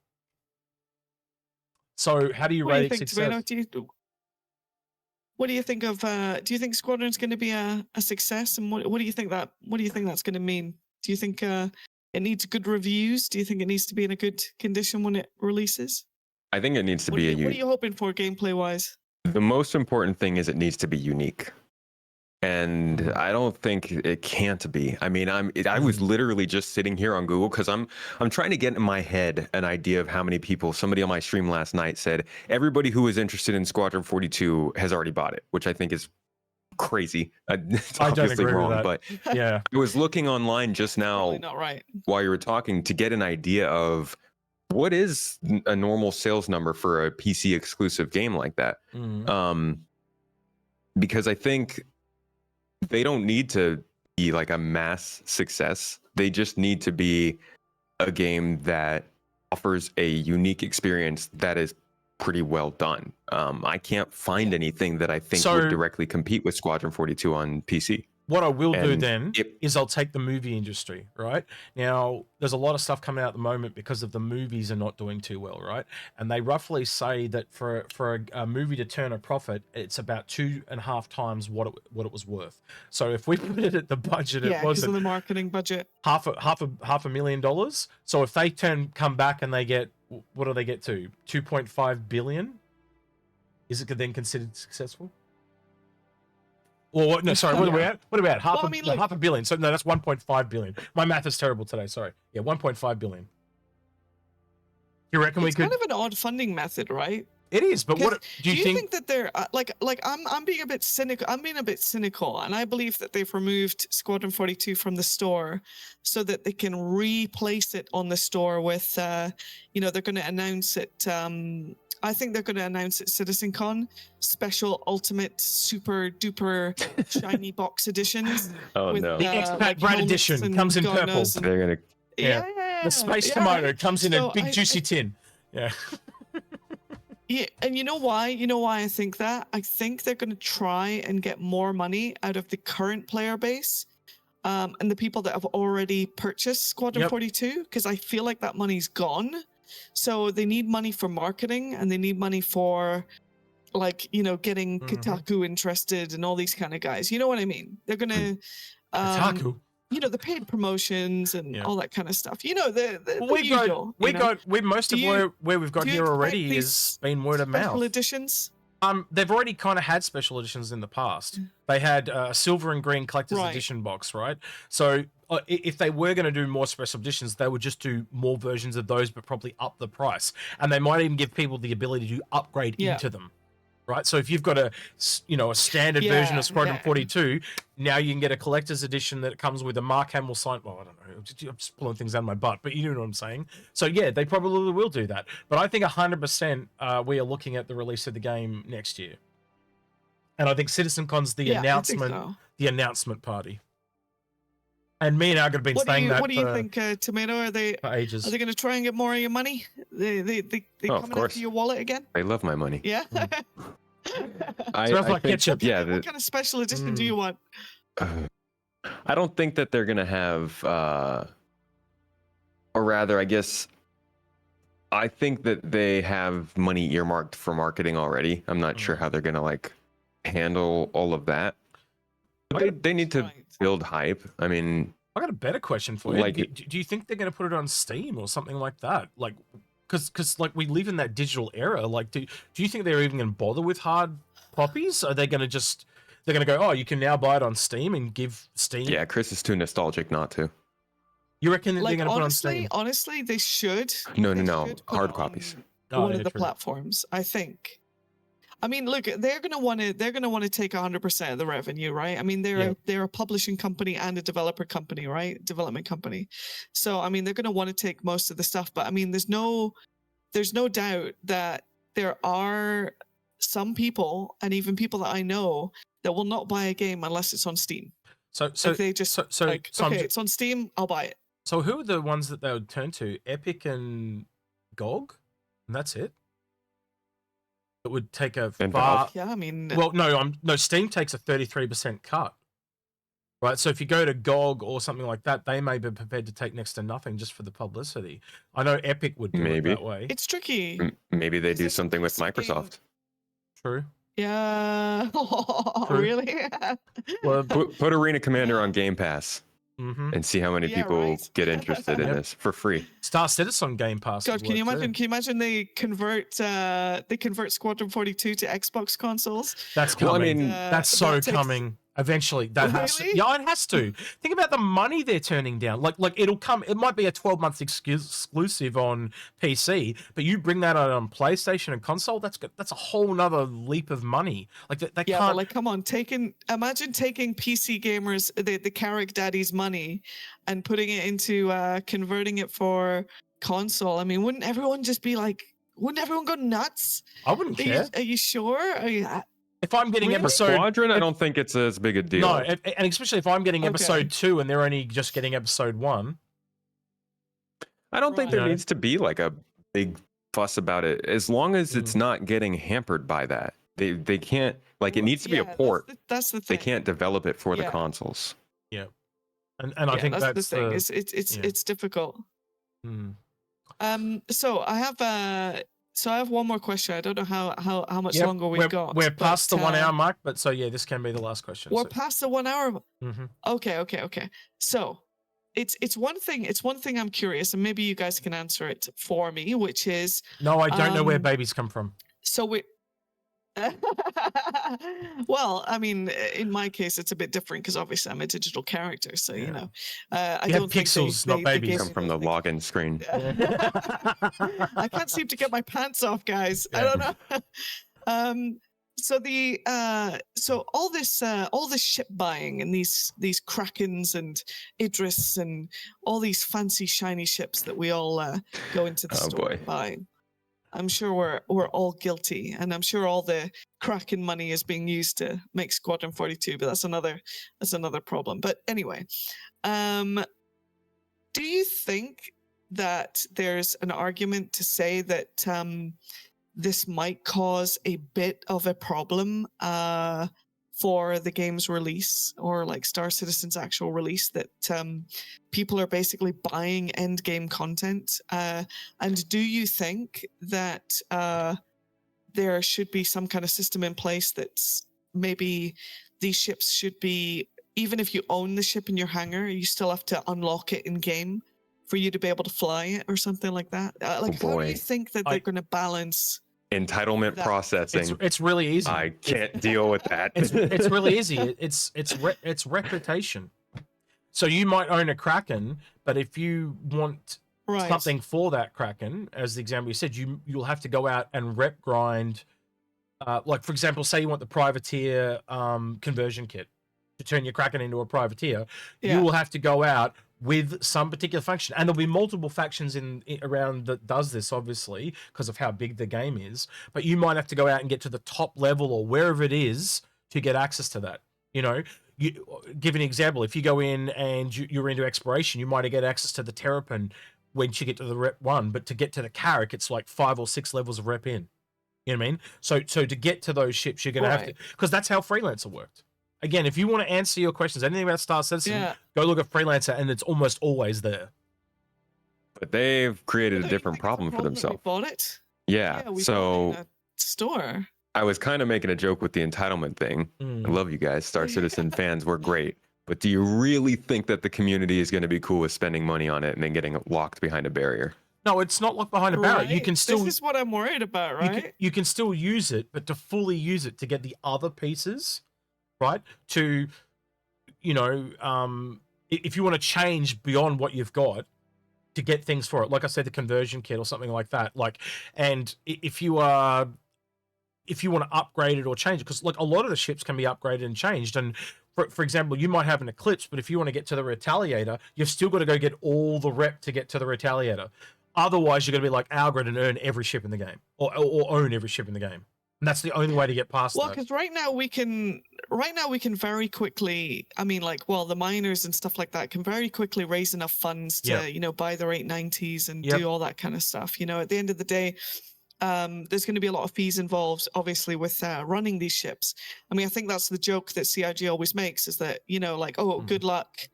So how do you What do you rate think, success? Tomato? What do you think of? Do you think Squadron's going to be a success? And what do you think that's going to mean? Do you think it needs good reviews? Do you think it needs to be in a good condition when it releases? I think it needs to What be are you hoping for gameplay wise? The most important thing is it needs to be unique. And I don't think it can't be. I mean, I was literally just sitting here on Google because I'm trying to get in my head an idea of how many people. Somebody on my stream last night said everybody who is interested in Squadron 42 has already bought it, which I think is crazy. It's I don't obviously agree wrong, with that. but Yeah, I was looking online just now Probably not right. while you were talking to get an idea of what is a normal sales number for a PC exclusive game like that. Because I think they don't need to be like a mass success. They just need to be a game that offers a unique experience that is pretty well done. I can't find anything that I think would directly compete with Squadron 42 on PC. What I will do then is I'll take the movie industry, right? Now, there's a lot of stuff coming out at the moment because of the movies are not doing too well, right? And they roughly say that for a movie to turn a profit, it's about 2.5 times what it was worth. So if we put it at the budget, it because wasn't of the marketing budget. half a million dollars. So if they come back and they get, what do they get to? 2.5 billion? Is it then considered successful? Or no, sorry, what are we at? What about half a billion? So no, that's 1.5 billion. My math is terrible today. Sorry. Yeah, 1.5 billion. You reckon we could? It's kind of an odd funding method, right? It is, but what do you think that they're like I'm being a bit cynical. I'm being a bit cynical, and I believe that they've removed Squadron 42 from the store so that they can replace it on the store with, they're going to announce it. I think they're going to announce at CitizenCon special ultimate super duper shiny box editions. Oh no! The ExpatBrat edition comes in purple. They're gonna. Yeah. The space tomato comes in a big juicy tin. Yeah. Yeah, and you know why? You know why I think that? I think they're going to try and get more money out of the current player base, and the people that have already purchased Squadron 42, because I feel like that money's gone. So they need money for marketing, and they need money for, getting Kotaku interested and all these kind of guys. You know what I mean? They're going to Kotaku. The paid promotions and all that kind of stuff. The usual. Most of where we've got here already is been word of mouth. Special editions. They've already kind of had special editions in the past. They had a silver and green collector's edition box, right? So if they were going to do more special editions, they would just do more versions of those, but probably up the price. And they might even give people the ability to upgrade into them. Right, so if you've got a standard version of Squadron 42, now you can get a collector's edition that comes with a Mark Hamill sign. Well, I don't know, I'm just pulling things out of my butt, but you know what I'm saying. So yeah, they probably will do that. But I think 100% we are looking at the release of the game next year, and I think CitizenCon's the announcement party. And me and Alg have been saying that. What do you think, Tomato? Are they ages? Are they going to try and get more of your money? They coming after your wallet again? They love my money. Yeah. I think, ketchup. Yeah. What kind of special edition do you want? I don't think that they're going to have, or rather, I guess, I think that they have money earmarked for marketing already. I'm not sure how they're going to handle all of that. But they need to build hype. I mean, I got a better question for you. Do you think they're going to put it on Steam or something like that? Because we live in that digital era. Do you think they're even going to bother with hard copies? Are they going to they're going to go, oh, you can now buy it on Steam and give Steam? Yeah, Chris is too nostalgic not to. You reckon they're going to put it on Steam? Honestly, they should. No. Hard copies. One of the platforms, I think. I mean, look, they're going to want to take 100% of the revenue, right? I mean, they're a publishing company and a developer company, right? Development company. So, I mean, they're going to want to take most of the stuff, but I mean, there's no doubt that there are some people, and even people that I know, that will not buy a game unless it's on Steam. So they just okay, it's on Steam, I'll buy it. So who are the ones that they would turn to? Epic and GOG, and that's it. It would take a And far. Valve. Yeah, I mean, Well, no. Steam takes a 33% cut, right? So if you go to GOG or something like that, they may be prepared to take next to nothing just for the publicity. I know Epic would do Maybe. it that way. it's tricky. Maybe they 'Cause do it's a something with PC game. Microsoft. True. Yeah. True. Really? Well, Put Arena Commander on Game Pass and see how many Yeah, people right. get interested in Yep. this for free. Star Citizen on Game Pass. God, would can you work imagine? too. Can you imagine they convert Squadron 42 to Xbox consoles? That's Well, I coming. mean, That's so that takes- coming. Eventually, that has to. Really? Yeah, it has to. Think about the money they're turning down. Like it'll come. It might be a 12-month exclusive on PC, but you bring that out on PlayStation and console. That's a whole nother leap of money. Like they Yeah, can't. but like, come on, imagine taking PC gamers, the Carrick Daddy's money, and putting it into converting it for console. I mean, wouldn't everyone just be like? Wouldn't everyone go nuts? I wouldn't care. Are you sure? Are you, If I'm getting Really? episode Squadron, I don't think it's as big a deal. no, and especially if I'm getting Okay. episode 2 and they're only just getting episode 1. I don't think Right. there You know? needs to be like a big fuss about it, as long as Mm. it's not getting hampered by that. They can't, like, it needs to be a yeah, port. That's the They thing. can't develop it for the Yeah. consoles. And I think that's the that's thing. the It's yeah. it's difficult. mm. So I have one more question. I don't know how much Yep, longer we've got. We're past the but, 1 hour mark, but so yeah, this can be the last question. We're so. past the 1 hour. Mhm. Okay. So it's one thing. It's one thing I'm curious, and maybe you guys can answer it for me, which is No, I don't know where Um, babies come from. so we. Well, I mean, in my case, it's a bit different because obviously I'm a digital character, so you Yeah. know, You I have don't think pixels, not babies. gave Come me from the those things. login screen. I can't seem to get my pants off, guys. I Yeah. don't know. So all this ship buying and these Krakens and Idris and all these fancy shiny ships that we all go into the Oh, store boy. and buy. I'm sure we're all guilty, and I'm sure all the Kraken money is being used to make Squadron 42. But that's another problem. But anyway, do you think that there's an argument to say that this might cause a bit of a problem for the game's release, or like Star Citizen's actual release, that people are basically buying end game content? And do you think that there should be some kind of system in place that's maybe these ships should be, even if you own the ship in your hangar, you still have to unlock it in game for you to be able to fly it or something like that? How do boy. you think that they're going to balance? Entitlement That- processing. It's really easy. I can't deal with that. It's really easy. It's reputation. So you might own a Kraken, but if you want Right. something for that Kraken, as the example you said, you'll have to go out and rep grind. Like for example, say you want the privateer conversion kit to turn your Kraken into a privateer. Yeah. You will have to go out with some particular function, and there'll be multiple factions in around that does this, obviously, because of how big the game is. But you might have to go out and get to the top level or wherever it is to get access to that. You know, give an example. If you go in and you're into exploration, you might get access to the Terrapin once you get to the rep 1, but to get to the Carrack, it's like 5 or 6 levels of rep in. You know what I mean? So to get to those ships, you're going to have to, because that's how Freelancer worked. Again, if you want to answer your questions, anything about Star Citizen, go look at Freelancer, and it's almost always there. But they've created a Don't you different think it's a problem for that we themselves. bought it. Yeah. We So bought it in a store. I was kind of making a joke with the entitlement thing. I love you guys. Star Citizen fans were great. But do you really think that the community is going to be cool with spending money on it and then getting locked behind a barrier? No, it's not locked behind a barrier. You can still. This is what I'm worried about, right? You can still use it, but to fully use it to get the other pieces, right? To, you know, if you want to change beyond what you've got to get things for it, like I said, the conversion kit or something like that. Like, and if you want to upgrade it or change it, because like a lot of the ships can be upgraded and changed. And for example, you might have an Eclipse, but if you want to get to the Retaliator, you've still got to go get all the rep to get to the Retaliator. Otherwise, you're going to be like Algrid and earn every ship in the game, or own every ship in the game. And that's the only way to get past Well, that. because right now we can very quickly, I mean, like, well, the miners and stuff like that can very quickly raise enough funds to, you know, buy their 890s and do all that kind of stuff. You know, at the end of the day, there's going to be a lot of fees involved, obviously, with running these ships. I mean, I think that's the joke that CIG always makes, is that, you know, like, oh, good luck,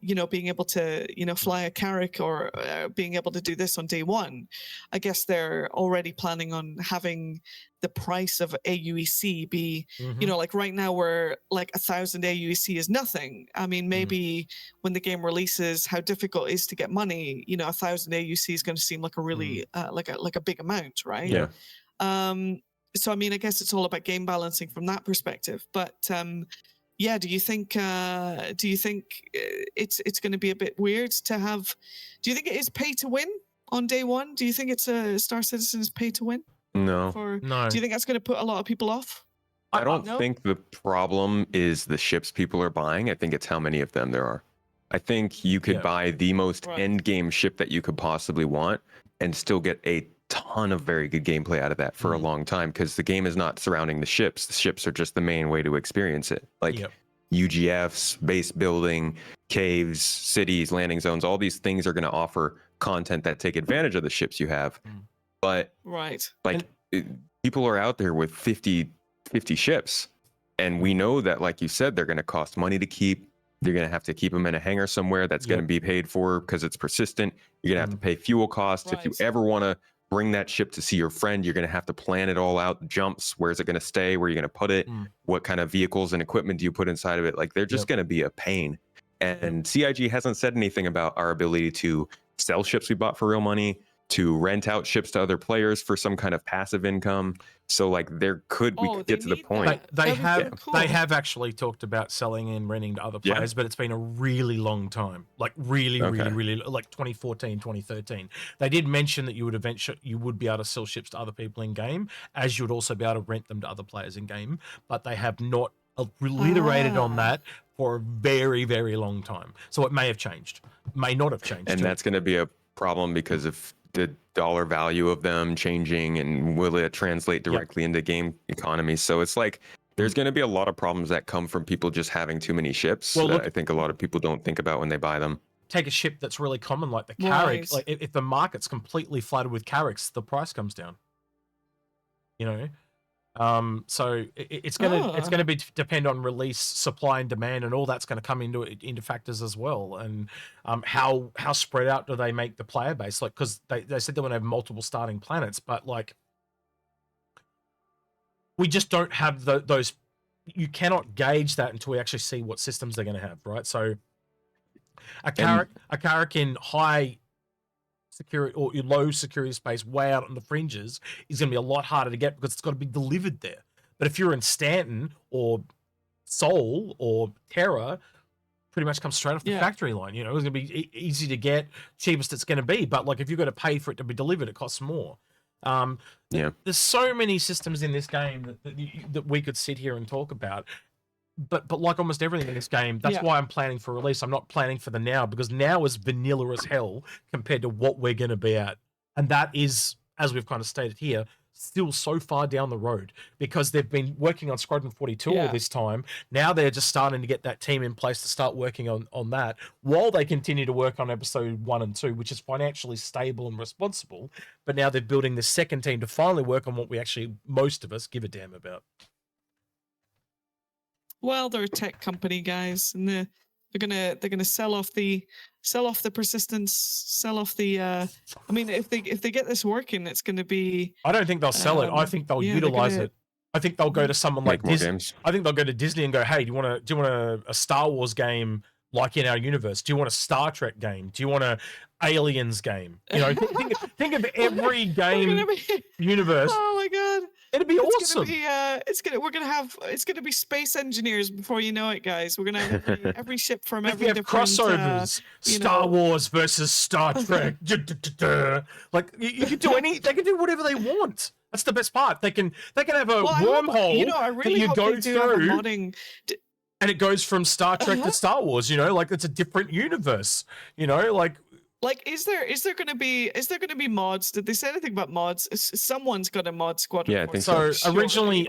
you know, being able to, you know, fly a Carrack or being able to do this on day one. I guess they're already planning on having the price of AUEC be, you know, like right now we're like 1,000 AUEC is nothing. I mean, maybe when the game releases, how difficult it is to get money, you know, 1,000 AUC is going to seem like a really like a big amount, right? Yeah. So I mean, I guess it's all about game balancing from that perspective. But yeah, do you think it's going to be a bit weird to have? Do you think it is pay to win on day one? Do you think it's a Star Citizen's pay to win? No. No. Do you think that's going to put a lot of people off? I don't No? think the problem is the ships people are buying. I think it's how many of them there are. I think you could buy the most end game ship that you could possibly want and still get a ton of very good gameplay out of that for a long time, because the game is not surrounding the ships. The ships are just the main way to experience it. Like UGFs, base building, caves, cities, landing zones, all these things are going to offer content that take advantage of the ships you have. But like people are out there with 50 ships, and we know that, like you said, they're going to cost money to keep. You're going to have to keep them in a hangar somewhere that's going to be paid for because it's persistent. You're going to have to pay fuel costs. If you ever want to bring that ship to see your friend, you're going to have to plan it all out. Jumps, where's it going to stay? Where are you going to put it? What kind of vehicles and equipment do you put inside of it? Like, they're just going to be a pain. And CIG hasn't said anything about our ability to sell ships we bought for real money, to rent out ships to other players for some kind of passive income. So like we could get to the point. They have actually talked about selling and renting to other players, but it's been a really long time, like really like 2014, 2013. They did mention that you would be able to sell ships to other people in game, as you would also be able to rent them to other players in game, but they have not reiterated on that for a very, very long time. So it may have changed, may not have changed. And that's going to be a problem because of the dollar value of them changing, and will it translate directly into game economy? So it's like there's going to be a lot of problems that come from people just having too many ships that I think a lot of people don't think about when they buy them. Take a ship that's really common like the Carrack. Like if the market's completely flooded with Carracks, the price comes down. You know, so it's gonna be depend on release, supply and demand, and all that's going to come into factors as well. And how spread out do they make the player base? Like, because they said they want to have multiple starting planets, but like we just don't have those. You cannot gauge that until we actually see what systems they're going to have, right? So a Carrack in high security or low security space way out on the fringes is going to be a lot harder to get because it's got to be delivered there. But if you're in Stanton or Seoul or Terra, pretty much comes straight off the factory line. You know, it's going to be easy to get, cheapest it's going to be. But like if you've got to pay for it to be delivered, it costs more. There's so many systems in this game that we could sit here and talk about. But like almost everything in this game, that's why I'm planning for release. I'm not planning for the now, because now is vanilla as hell compared to what we're going to be at. And that is, as we've kind of stated here, still so far down the road, because they've been working on Squadron 42 all this time. Now they're just starting to get that team in place to start working on that while they continue to work on episode 1 and 2, which is financially stable and responsible. But now they're building the second team to finally work on what we actually, most of us, give a damn about. Well, they're a tech company, guys, and they're gonna sell off the persistence, sell off the. I mean, if they get this working, it's gonna be. I don't think they'll sell it. I think they'll utilize it. I think they'll go to someone like Disney. I think they'll go to Disney and go, "Hey, do you want a Star Wars game like in our universe? Do you want a Star Trek game? Do you want a Aliens game? You know, think of every game universe. Oh my god! It'd be awesome. It's gonna be space engineers before you know it, guys. We're gonna have every ship from every different crossovers. Star Wars versus Star Trek. Like you can do they can do whatever they want. That's the best part. They can have a wormhole I really that you go through. And it goes from Star Trek to Star Wars, you know, like it's a different universe, you know, like Like, is there gonna be mods? Did they say anything about mods? Someone's got a mod squad. Yeah, I think So so. originally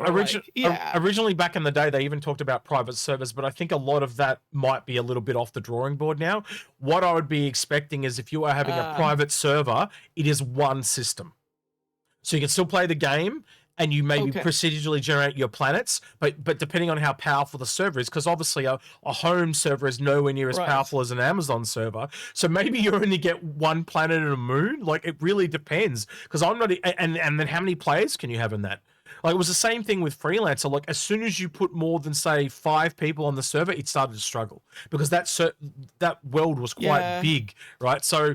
back in the day, they even talked about private servers, but I think a lot of that might be a little bit off the drawing board now. What I would be expecting is if you are having a private server, it is one system. So you can still play the game and you maybe procedurally generate your planets, but depending on how powerful the server is, because obviously a home server is nowhere near as powerful as an Amazon server. So maybe you only get one planet and a moon. Like, it really depends, because I'm not, and then how many players can you have in that? Like, it was the same thing with Freelancer. Like, as soon as you put more than, say, 5 people on the server, it started to struggle, because that world was quite big, right? So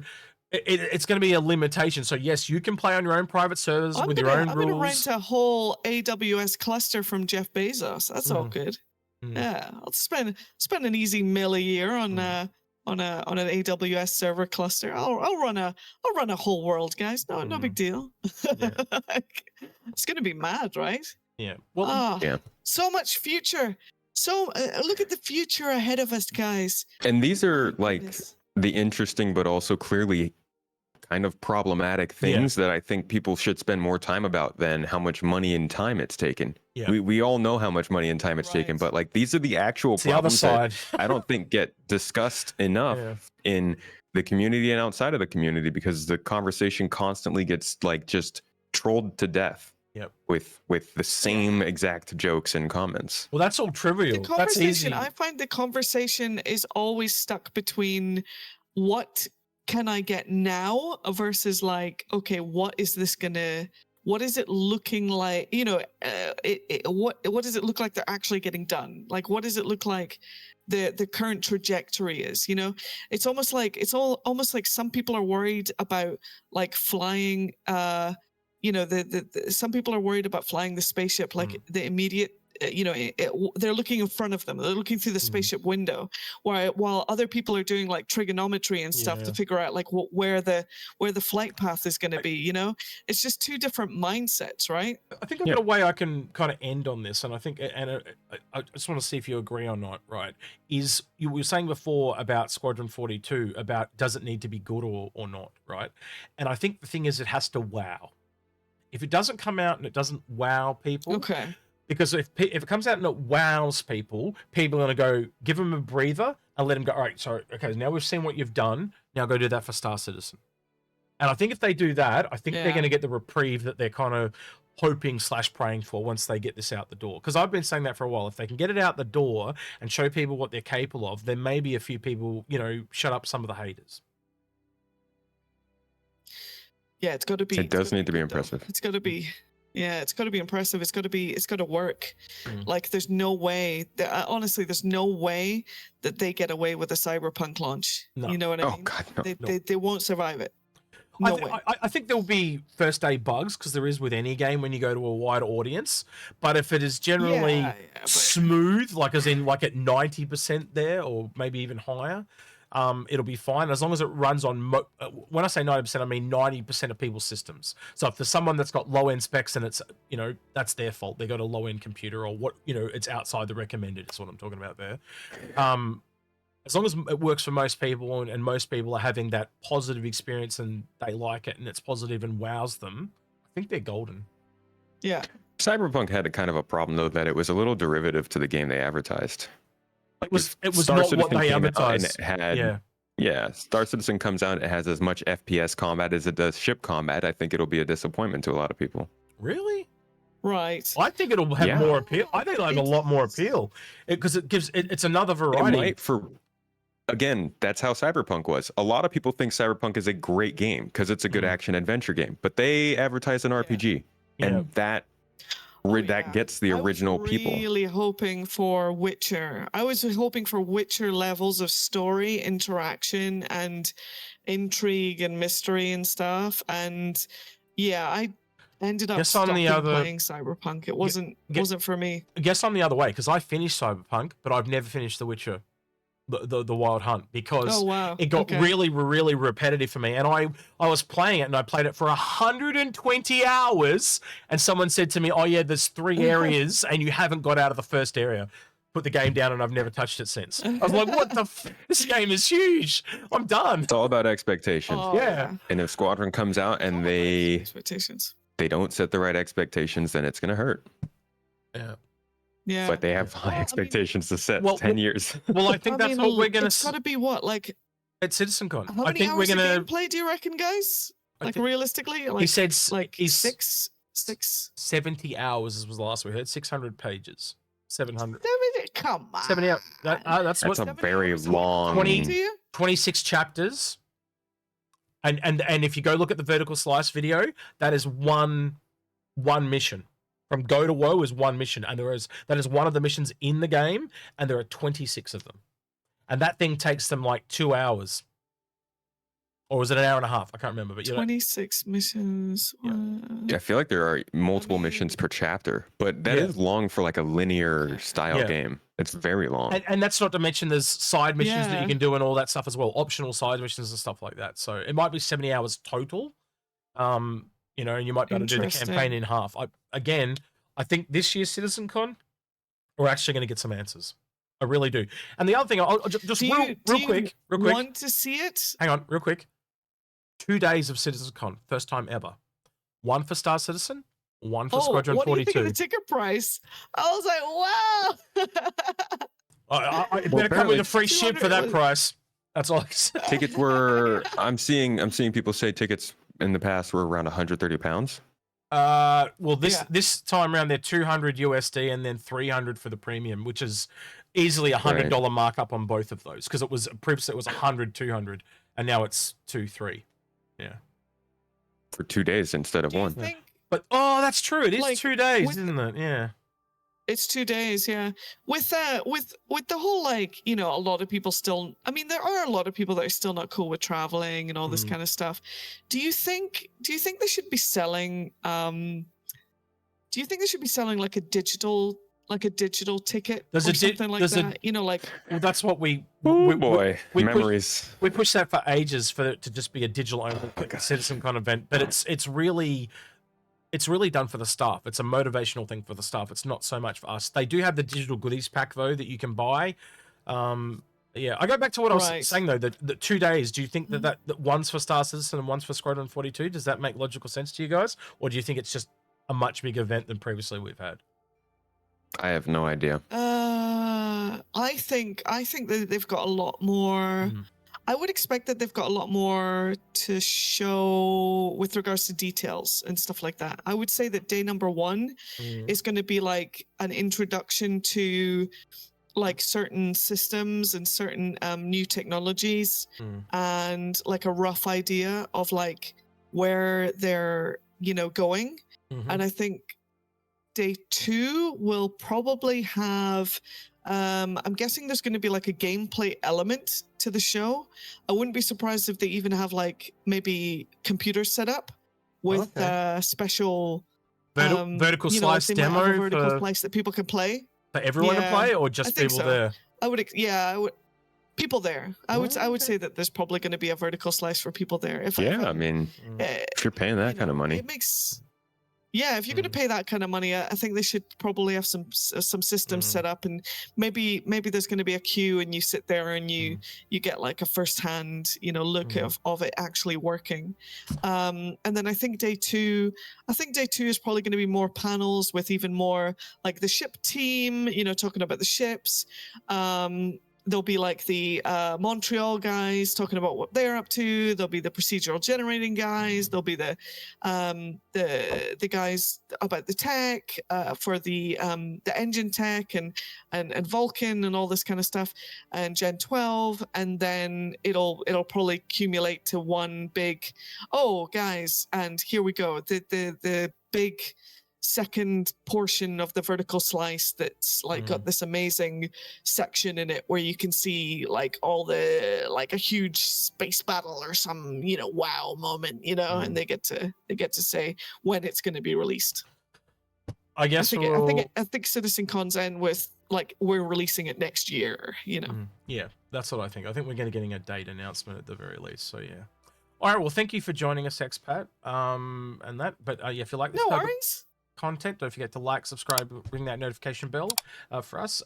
it's going to be a limitation. So yes, you can play on your own private servers with your own rules. I'm going to rent a whole AWS cluster from Jeff Bezos. That's all good. Yeah, I'll spend an easy $1 a year on an AWS server cluster. I'll run a whole world, guys. No big deal. It's going to be mad, right? Yeah. Well, so much future. So look at the future ahead of us, guys. And these are like the interesting but also clearly kind of problematic things that I think people should spend more time about than how much money and time it's taken. Yeah. We all know how much money and time it's taken, but like these are the actual problems that I don't think get discussed enough in the community and outside of the community, because the conversation constantly gets like just trolled to death. With the same exact jokes and comments. Well, that's all trivial. The conversation, I find the conversation is always stuck between what can I get now versus like, okay, what is it looking like? You know, what does it look like they're actually getting done? Like, what does it look like the current trajectory is? You know, it's almost like some people are worried about like flying. You know, some people are worried about flying the spaceship, like the immediate, you know, they're looking in front of them. They're looking through the spaceship window, while other people are doing like trigonometry and stuff to figure out like where the flight path is going to be. You know, it's just two different mindsets, right? I think I've got a way I can kind of end on this, and I think, and I just want to see if you agree or not. Right? Is you were saying before about Squadron 42 about does it need to be good or not, right? And I think the thing is it has to wow. If it doesn't come out and it doesn't wow people, because if it comes out and it wows people, people are going to go give them a breather and let them go, all right, so, okay, now we've seen what you've done. Now go do that for Star Citizen. And I think if they do that, I think they're going to get the reprieve that they're kind of hoping/praying for once they get this out the door. Because I've been saying that for a while. If they can get it out the door and show people what they're capable of, then maybe a few people, you know, shut up some of the haters. Yeah, it's got to be. It does need to be impressive. It's got to be. Yeah, it's got to be impressive. It's got to work. Like, there's no way. Honestly, there's no way that they get away with a Cyberpunk launch. No. You know what I mean? God, no. They won't survive it. No way. I think there'll be first day bugs, because there is with any game when you go to a wide audience. But if it is generally smooth, like as in like at 90% there, or maybe even higher, it'll be fine as long as it runs on when I say 90%, I mean 90% of people's systems. So if there's someone that's got low end specs and it's, you know, that's their fault, they got a low end computer, or what, you know, it's outside the recommended is what I'm talking about there. As long as it works for most people, and most people are having that positive experience and they like it and it's positive and wows them, I think they're golden. Yeah. Cyberpunk had a kind of a problem though, that it was a little derivative to the game they advertised. It was not what they advertised. Star Citizen comes out, it has as much FPS combat as it does ship combat. I think it'll be a disappointment to a lot of people. Really? Right. I think it'll have more appeal. I think it'll have a lot more appeal, because it gives it's another variety. Again, that's how Cyberpunk was. A lot of people think Cyberpunk is a great game because it's a good action adventure game, but they advertise an RPG, and that gets the original people. I was really hoping for Witcher. I was hoping for Witcher levels of story, interaction, and intrigue and mystery and stuff. And yeah, I ended up playing Cyberpunk. It wasn't for me. Guess I'm the other way, because I finished Cyberpunk, but I've never finished The Witcher. The Wild Hunt, because it got really repetitive for me, and I was playing it and I played it for 120 hours, and someone said to me, oh yeah, there's 3 areas and you haven't got out of the first area. put the game down, and I've never touched it since. I was like, what the this game is huge. I'm done. It's all about expectations. Oh, Yeah. And if Squadron comes out and they don't set the right expectations, then it's gonna hurt. Yeah. Yeah. But they have high expectations to set. well, 10 years. Well, I think that's what we're gonna. It's got to be what, like at CitizenCon. how I many think hours we're gonna. of gameplay do you reckon, guys? I Like think- realistically, like he said like he's six. 70 hours was the last we heard. 600 pages. 700. Come on. 70 hours. That's That's what. a very 70 hours, long. 20 26 chapters. And if you go look at the vertical slice video, that is one mission. From go to woe is one mission, and that is one of the missions in the game, and there are 26 of them, and that thing takes them like 2 hours, or was it an hour and a half? I can't remember, but 26 missions. Yeah. Yeah, I feel like there are multiple missions per chapter, but that is long for like a linear style Yeah. game. It's very long. And that's not to mention there's side missions that Yeah. you can do and all that stuff as well, optional side missions and stuff like that. So it might be 70 hours total. You know, and you might be able to do the Interesting. campaign in half. I think this year's CitizenCon, we're actually going to get some answers. I really do. And the other thing, I'll just Do real you quick. want to see it? Hang on, real quick. 2 days of CitizenCon, first time ever. One for Star Citizen, one for Squadron what do you 42. think of the ticket price? I was like, wow. It better come with a free ship for that 200 price. That's all I can say. Tickets were I'm seeing people say tickets in the past were around 130 pounds. Well, Yeah. this time around they're 200 USD and then 300 for the premium, which is easily $100 markup on both of those, because it was previously it was 100, 200, and now it's 2, 3. Yeah. For 2 days instead of Do you one. think But that's true. It is Like, 2 days, with- isn't it? Yeah. it's 2 days? Yeah. With the whole, like, you know, a lot of people still. I mean, there are a lot of people that are still not cool with traveling and all this Mhm. kind of stuff. Do you think they should be selling? Do you think they should be selling like a digital ticket or something like that? You know, like. Well, that's what we Boy, we memories. we pushed that for ages for it to just be a digital only CitizenCon event, but it's really done for the staff. It's a motivational thing for the staff. It's not so much for us. They do have the digital goodies pack though that you can buy. Yeah, I go back to what I was Right. saying though. The 2 days. Do you think that one's for Star Citizen and one's for Squadron 42? Does that make logical sense to you guys, or do you think it's just a much bigger event than previously we've had? I have no idea. I think that they've got a lot more. Mhm. I would expect that they've got a lot more to show with regards to details and stuff like that. I would say that day number 1 Mm. is going to be like an introduction to like certain systems and certain new technologies Mm. and like a rough idea of like where they're, you know, going. Mhm. And I think day 2 will probably have I'm guessing there's going to be like a gameplay element to the show. I wouldn't be surprised if they even have like maybe computers set up with special Vertical you know, like slice they might have a demo vertical for slice that people can play. everyone to Yeah, play, or I just think people so. there? I would people there. I would say that there's probably going to be a vertical slice for people there. Yeah, I mean, Mm. if you're paying that kind of money. It makes. Yeah, if you're going to pay that kind of money, I think they should probably have some systems set up, and maybe there's going to be a queue, and you sit there and you get like a first-hand, you know, look of it actually working. And then I think day two is probably going to be more panels with even more like the ship team, you know, talking about the ships. There'll be like the Montreal guys talking about what they're up to. There'll be the procedural generating guys. There'll be the guys about the tech for the engine tech and Vulcan and all this kind of stuff, and Gen 12, and then it'll probably accumulate to one big, oh guys, and here we go, the big second portion of the vertical slice that's like got this amazing section in it where you can see like all the like a huge space battle or some, you know, wow moment, you know, and they get to say when it's going to be released. I guess I think CitizenCon's end with like we're releasing it next year, you know. Yeah, that's what I think. I think we're going to getting a date announcement at the very least. So yeah. All right. Well, thank you for joining us, Expat. And that. But if you like this No type of- worries. content. Don't forget to like, subscribe, ring that notification bell for us.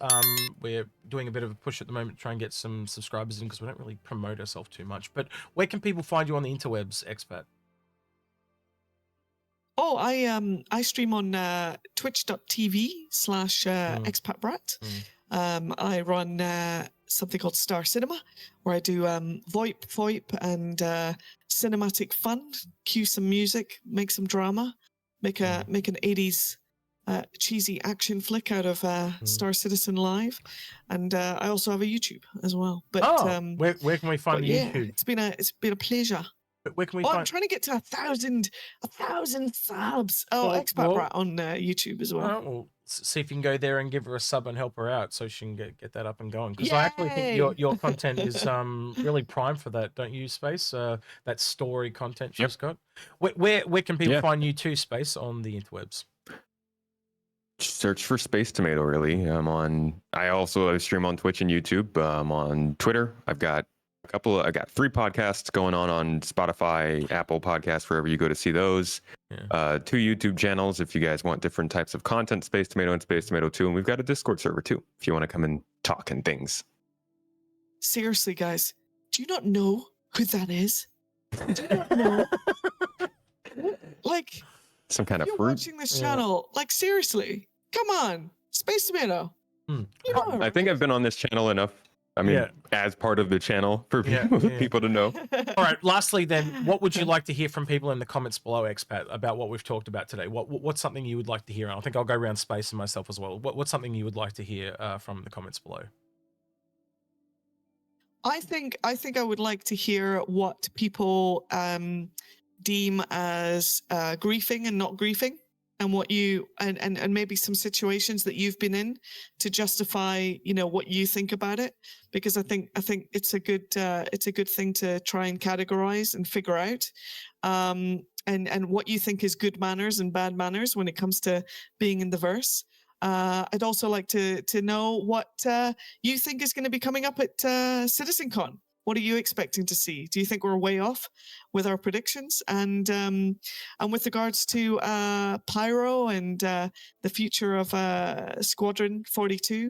We're doing a bit of a push at the moment to try and get some subscribers in because we don't really promote ourselves too much. But where can people find you on the interwebs, Expat? Oh, I stream on twitch.tv/ExpatBrat. I run something called Star Cinema, where I do VoIP, and cinematic fun, cue some music, make some drama, make an 80s cheesy action flick out of Star Citizen Live, and I also have a YouTube as well. But where can we find the YouTube? It's been a pleasure. But where can we I'm trying to get to 1,000 subs. ExpatBrat on YouTube as well. Well, see if you can go there and give her a sub and help her out so she can get that up and going. Because I actually think your content is really prime for that, don't you, Space? That story content she's got. Where can people find you too, Space, on the interwebs? Search for Space Tomato, really. I also stream on Twitch and YouTube. I'm on Twitter. I got 3 podcasts going on Spotify, Apple Podcasts, wherever you go to see those. 2 YouTube channels if you guys want different types of content, Space Tomato and Space Tomato 2. And we've got a Discord server too, if you want to come and talk and things. Seriously, guys, do you not know who that is? Do you not know? Like, some kind of you're fruit. watching this channel. Like, seriously, come on, Space Tomato. You know, I think I've been on this channel enough. I mean, as part of the channel for people to know. All right. Lastly, then, what would you like to hear from people in the comments below, Expat, about what we've talked about today? What's something you would like to hear? And I think I'll go around Space and myself as well. What's something you would like to hear from the comments below? I think I would like to hear what people deem as griefing and not griefing, and what you and maybe some situations that you've been in to justify, what you think about it, because I think it's a good thing to try and categorize and figure out, and what you think is good manners and bad manners when it comes to being in the verse. I'd also like to know what you think is going to be coming up at CitizenCon. What are you expecting to see? Do you think we're way off with our predictions? And with regards to Pyro and the future of Squadron 42,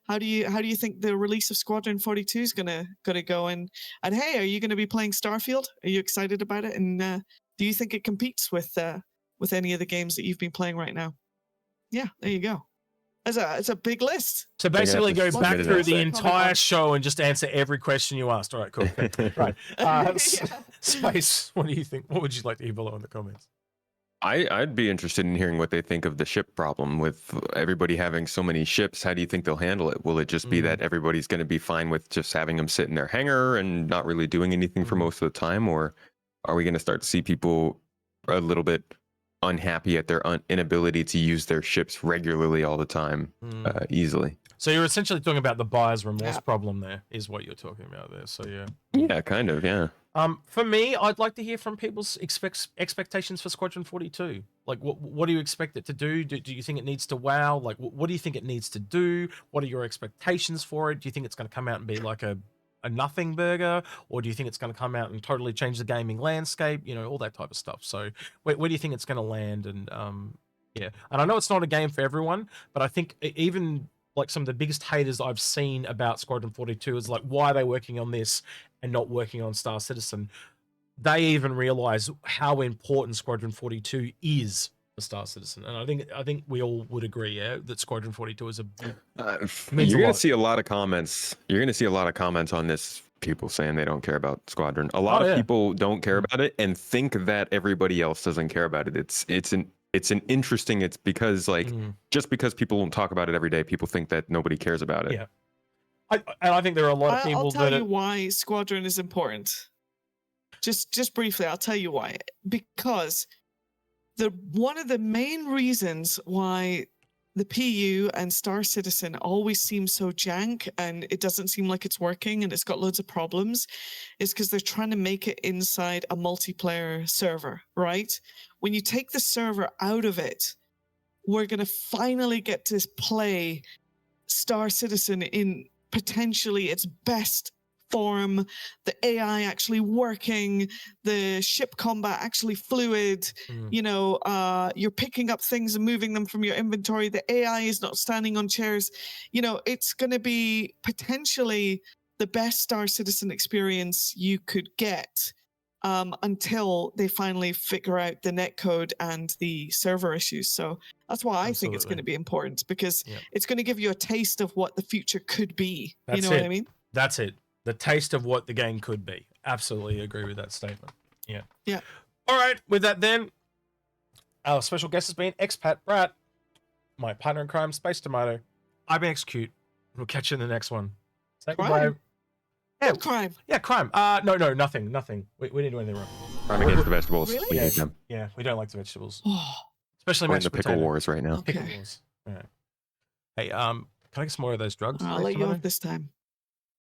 how do you think the release of Squadron 42 is gonna go? And hey, are you going to be playing Starfield? Are you excited about it? And do you think it competes with any of the games that you've been playing right now? Yeah, there you go. It's a big list. So basically go back through the entire show and just answer every question you asked. All right, cool. Right. Space, what do you think? What would you like to hear below in the comments? I'd be interested in hearing what they think of the ship problem with everybody having so many ships. How do you think they'll handle it? Will it just be that everybody's going to be fine with just having them sit in their hangar and not really doing anything for most of the time? Or are we going to start to see people a little bit unhappy at their inability to use their ships regularly all the time, easily? So you're essentially talking about the buyer's remorse problem there, is what you're talking about there. So yeah, kind of, yeah. For me, I'd like to hear from people's expectations for Squadron 42. Like, what do you expect it to do? Do you think it needs to wow? Like, what do you think it needs to do? What are your expectations for it? Do you think it's going to come out and be like a nothing burger, or do you think it's going to come out and totally change the gaming landscape? All that type of stuff. So where do you think it's going to land? And and I know it's not a game for everyone, but I think even like some of the biggest haters I've seen about Squadron 42 is like, why are they working on this and not working on Star Citizen? They even realize how important Squadron 42 is for Star Citizen, and I think we all would agree, that Squadron 42 is you're going to see a lot of comments. You're going to see a lot of comments on this. People saying they don't care about Squadron. A lot of people don't care about it and think that everybody else doesn't care about it. It's because just because people don't talk about it every day, people think that nobody cares about it. Yeah, I think there are a lot of people. I'll tell you why Squadron is important. Just briefly, I'll tell you why. Because one of the main reasons why the PU and Star Citizen always seem so jank and it doesn't seem like it's working and it's got loads of problems is because they're trying to make it inside a multiplayer server, right? When you take the server out of it, we're going to finally get to play Star Citizen in potentially its best form, the AI actually working, the ship combat actually fluid. You know, you're picking up things and moving them from your inventory. The AI is not standing on chairs. You know, it's going to be potentially the best Star Citizen experience you could get until they finally figure out the netcode and the server issues. So that's why I think it's going to be important, because it's going to give you a taste of what the future could be. You know what I mean? That's it. The taste of what the game could be. Absolutely agree with that statement. Yeah. Yeah. All right. With that, then, our special guest has been ExpatBrat, my partner in crime, Space Tomato. I've been Execute. We'll catch you in the next one. Say goodbye. Yeah, crime. Yeah, crime. No, nothing. We didn't do anything wrong. Crime against the vegetables. Really? We hate them. Yeah, we don't like the vegetables. Oh, Especially We're in mashed the pickle potato. wars right now. okay. Pickle wars. All right. Hey, can I get some more of those drugs? I'll let you off this time.